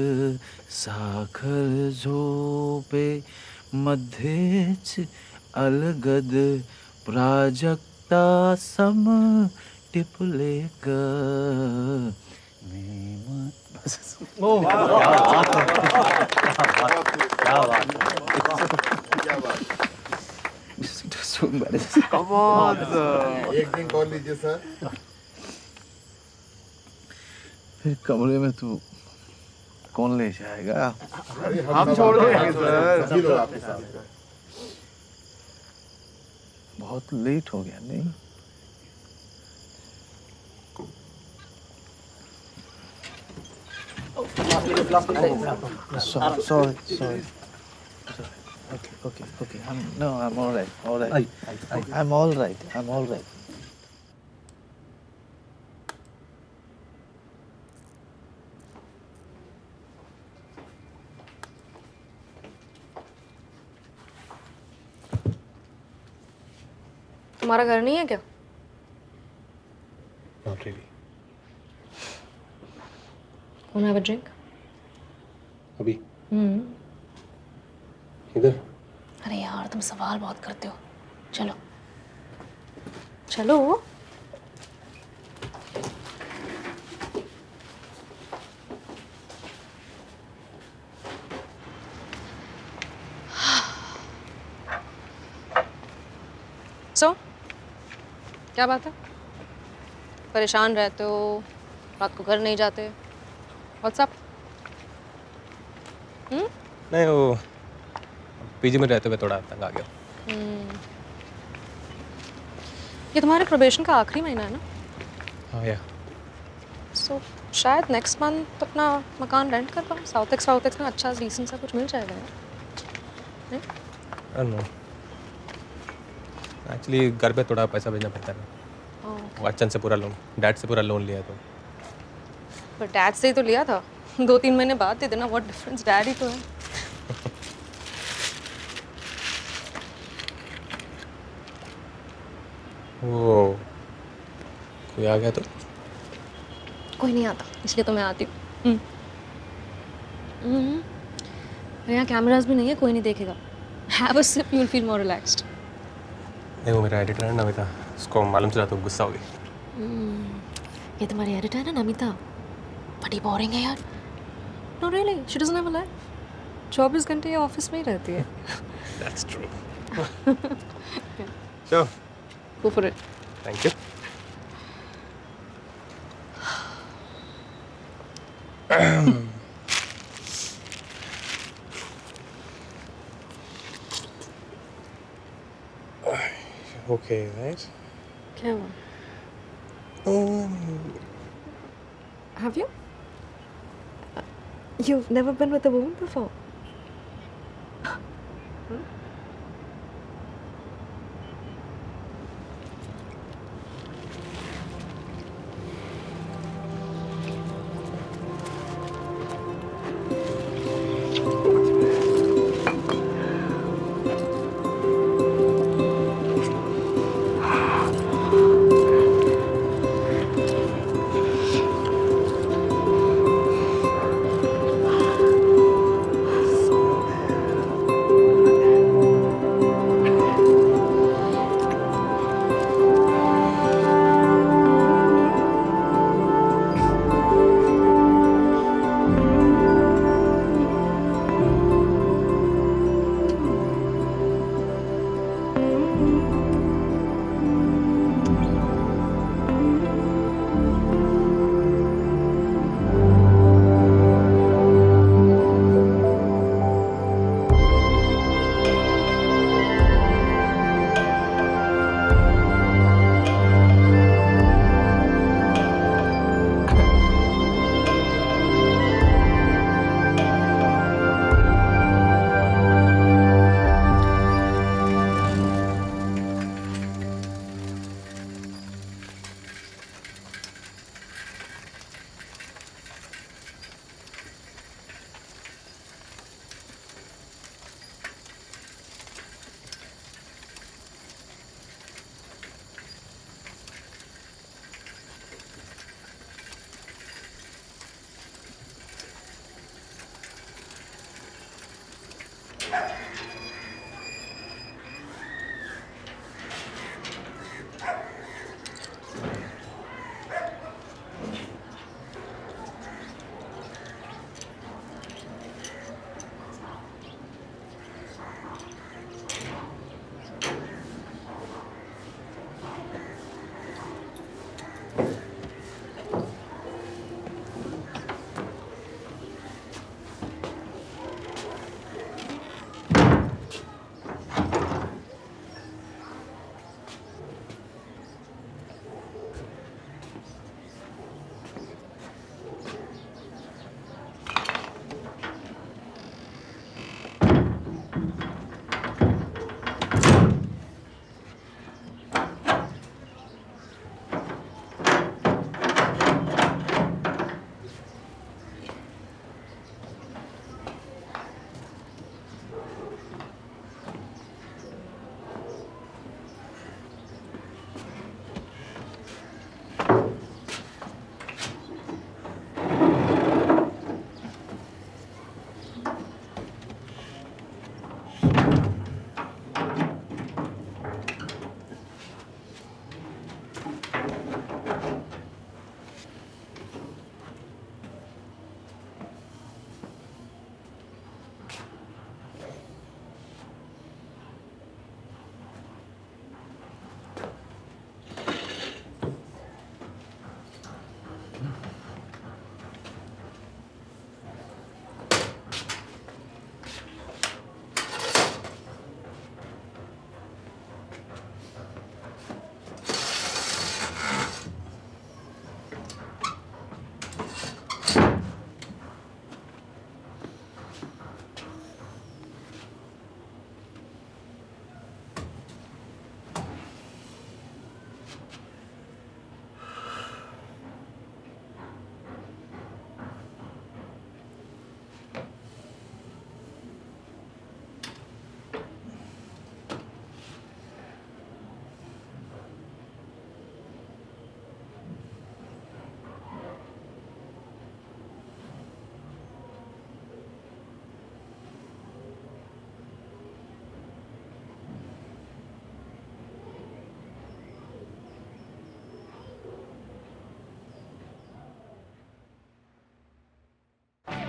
सागर झोपे मध्येच अलगद, प्राजक्ता सम टिपलेगा। Come on, sir. एक दिन कॉल लीजिए सर। फिर कमरे में तू कौन ले जाएगा? हम छोड़ देंगे सर। सभी लोग आपके साथ हैं। बहुत लेट हो गया नहीं? Sorry. Okay. I'm all right. I'm all right. तुम्हारा घर नहीं है क्या? Not really. Wanna have a drink? अभी इधर? अरे यार तुम सवाल बहुत करते हो। चलो। So, क्या बात है? परेशान रहते हो, रात को घर नहीं जाते। What's up? नहीं, वो पीजी में रहते हुए थोड़ा तंग आ गया। ये तुम्हारे प्रोबेशन का आखिरी महीना है ना? हाँ या सो शायद नेक्स्ट मंथ अपना मकान रेंट कर पाऊँ। साउथ एक्स में अच्छा डिसेंट सा कुछ मिल जाएगा यार, नहीं? नो एक्चुअली घर पे थोड़ा पैसा भेजना पड़ता है। वो अच्चन से पूरा लोन, डैड से पूरा लोन लिया तो। पर डैड से ही तो लिया था, 2-3 महीने बाद दे देना, व्हाट डिफरेंस, डैड ही तो है। वो कोई आ गया तो? कोई नहीं आता, इसलिए तो मैं आती हूँ। यहाँ कैमरास भी नहीं है, कोई नहीं देखेगा। Have a sip, you will feel more relaxed. नहीं, वो मेरा एडिटर है नमिता, उसको मालूम चला तो गुस्सा हो गई। ये तुम्हारी एडिटर है ना नमिता, बड़ी बोरिंग है यार। No really, she doesn't have a life. 24 घंटे ये ऑफिस में ही रहती है। That's true. चलो go for it. Thank you. Okay, right? क्या हुआ? Have you? You've never been with a woman before?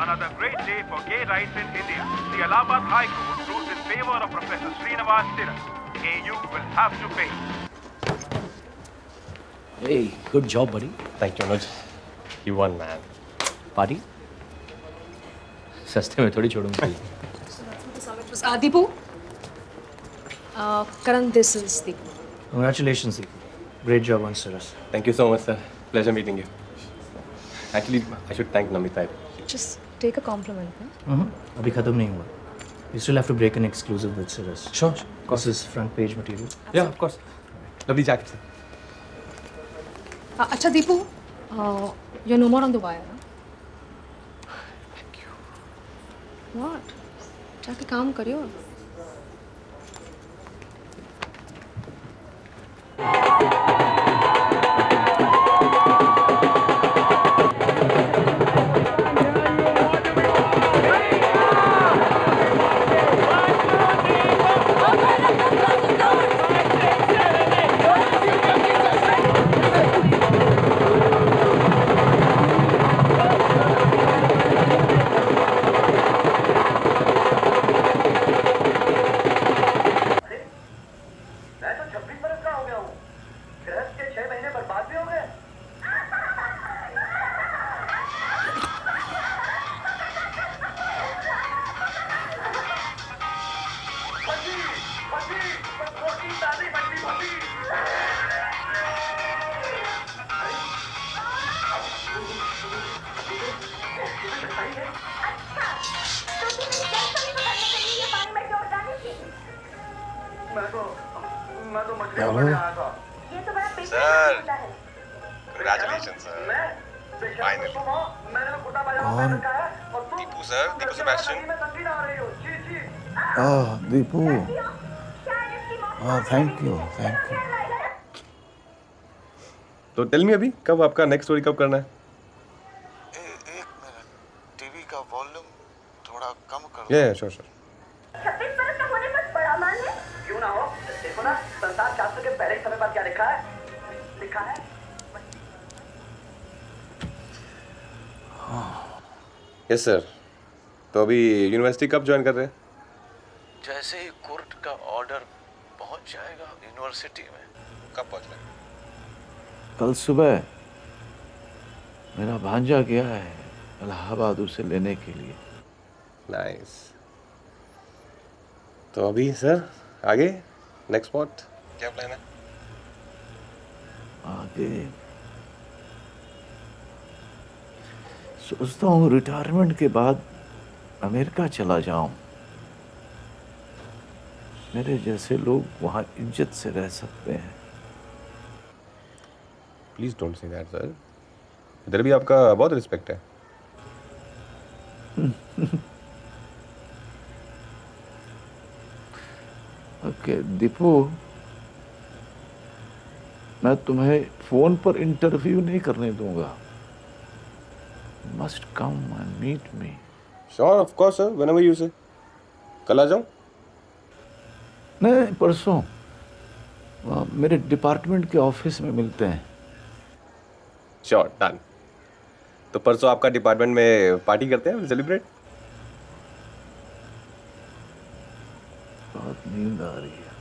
Another great day for gay rights in India. The Allahabad High Court rules in favor of Professor Srinivas Siras. AU will have to pay. Hey, good job, buddy. Thank you, Anuj. You won, man. Party? सस्ते में थोड़ी छोड़ूंगा. Deepu. Karan, this is Deepu. Congratulations, Deepu. Great job on Siras. Thank you so much, sir. Pleasure meeting you. Actually, I should thank Namita. Just take a compliment. Huh? अभी खत्म नहीं हुआ. You still have to break an exclusive with Siras. Sure. This is front page material. Yeah, of course. Lovely jacket, sir. अच्छा Deepu, you're no more on the wire. Thank you. What? जाके काम करियो. Sir, congratulations, sir. Finally. कौन? Deepu, sir. Deepu Sebastian. Deepu. Thank you. तो tell me अभी कब आपका next story कब करना है? एक मिनट. टीवी का वॉल्यूम थोड़ा कम कर. Yeah, sure. 26 बरस का होने पर बड़ा मान ले. क्यों ना हो? देखो ना, संसार शास्त्र के पहले समय पर क्या लिखा है? लिखा है. Yes sir. तो अभी यूनिवर्सिटी कब ज्वाइन कर रहे हैं? जैसे ही कोर्ट का ऑर्डर पहुंच जाएगा यूनिवर्सिटी में. कब पहुंच रहे हैं? कल सुबह मेरा भांजा गया है इलाहाबाद उसे लेने के लिए. नाइस. तो अभी सर आगे नेक्स्ट स्पॉट क्या प्लान है? आगे सोचता हूँ रिटायरमेंट के बाद अमेरिका चला जाऊं. मेरे जैसे लोग वहाँ इज्जत से रह सकते हैं. Please don't say that sir. इधर भी आपका बहुत रिस्पेक्ट है. ओके दीपू, मैं तुम्हें फोन पर इंटरव्यू नहीं करने दूंगा. Must come and meet me. Sure, of course sir, whenever you say. कल आ जाऊं? नहीं, परसों. मेरे डिपार्टमेंट के ऑफिस में मिलते हैं. Sure, done. तो परसों आपका डिपार्टमेंट में पार्टी करते हैं, सेलिब्रेट. बहुत नींद आ रही है.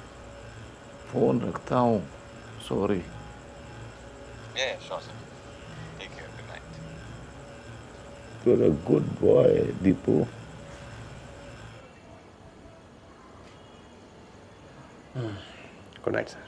फोन रखता हूँ. Sorry. Yeah, sure, sir. Take care. Good night. You're a good boy, Deepu. Good night, sir.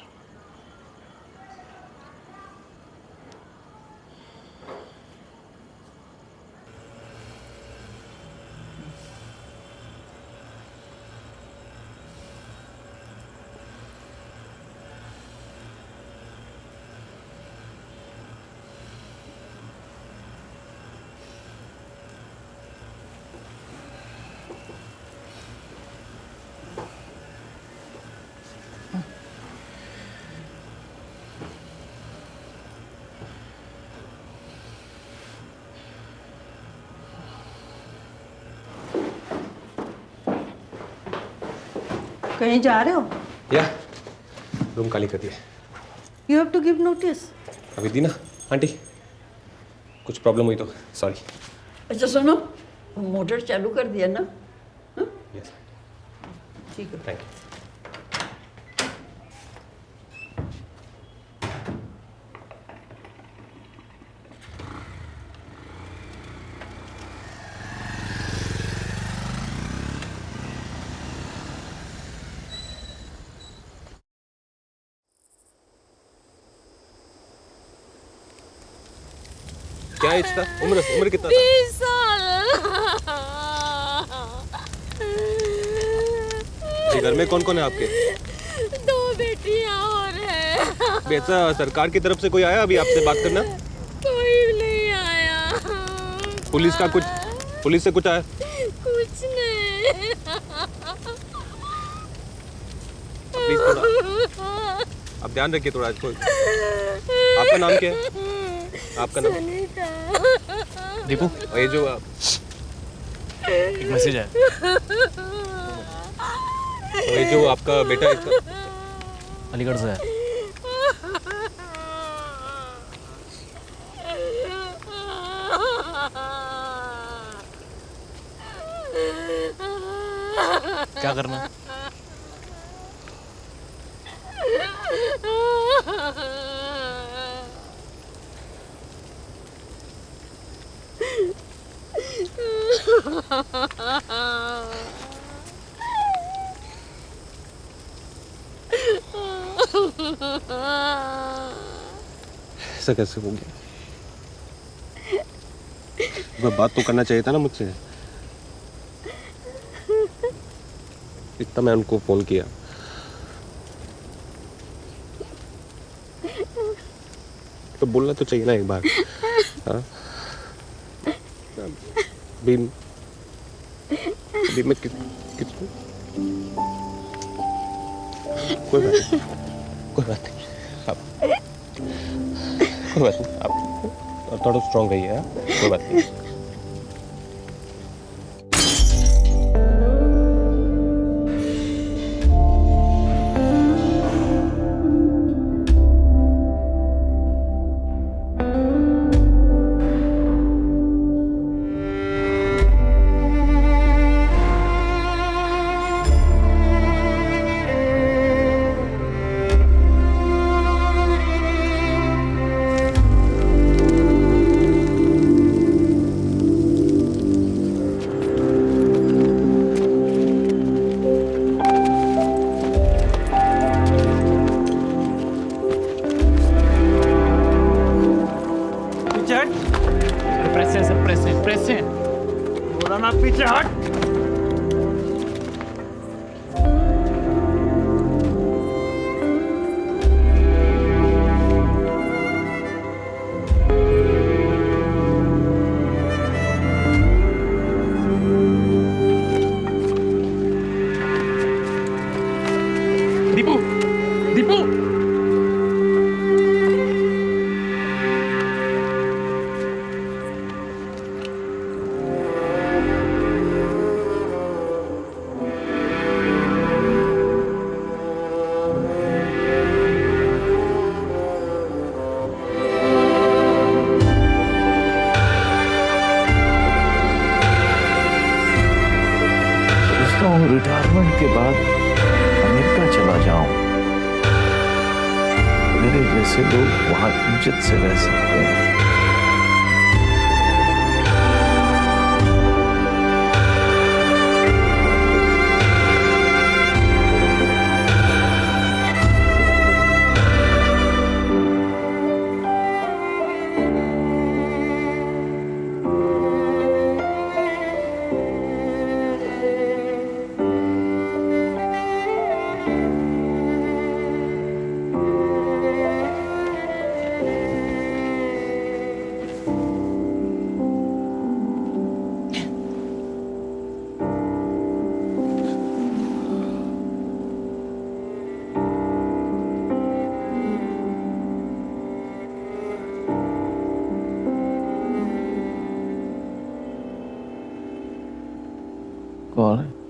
कहीं जा रहे हो? या रूम खाली कर दिया. You have to give notice. अभी दी ना आंटी, कुछ प्रॉब्लम हुई तो सॉरी. अच्छा सुनो, मोटर चालू कर दिया ना? यस ठीक है। Thank you. क्या एज था? उम्र कितना था? 20 साल। जी, घर में कौन कौन है आपके? 2 बेटियां और है। बेटा, सरकार की तरफ से कोई आया अभी आपसे बात करना? कोई नहीं आया। पुलिस से कुछ आया? कुछ नहीं। प्लीज थोड़ा आप ध्यान रखिए थोड़ा। आपका नाम क्या है? आपका नाम? दीपू, ये जो एक मैसेज है। ये जो आपका बेटा है इसका अलीगढ़ से है। क्या करना है? ऐसा कैसे हो गया? मैं बात तो करना चाहिए था ना मुझसे। इतना मैं उनको फोन किया। तो बोलना तो चाहिए ना एक बार। हाँ? अभी मैं कोई बात नहीं आप कोई बात नहीं आप थोड़ा स्ट्रॉन्ग रहिए। कोई बात नहीं। प्रेस है। बोला ना पीछे हट। दीपू, दीपू। रिटायरमेंट के बाद अमेरिका चला जाऊं, मेरे जैसे लोग वहां इज्जत से रह सकते हैं। कौन है?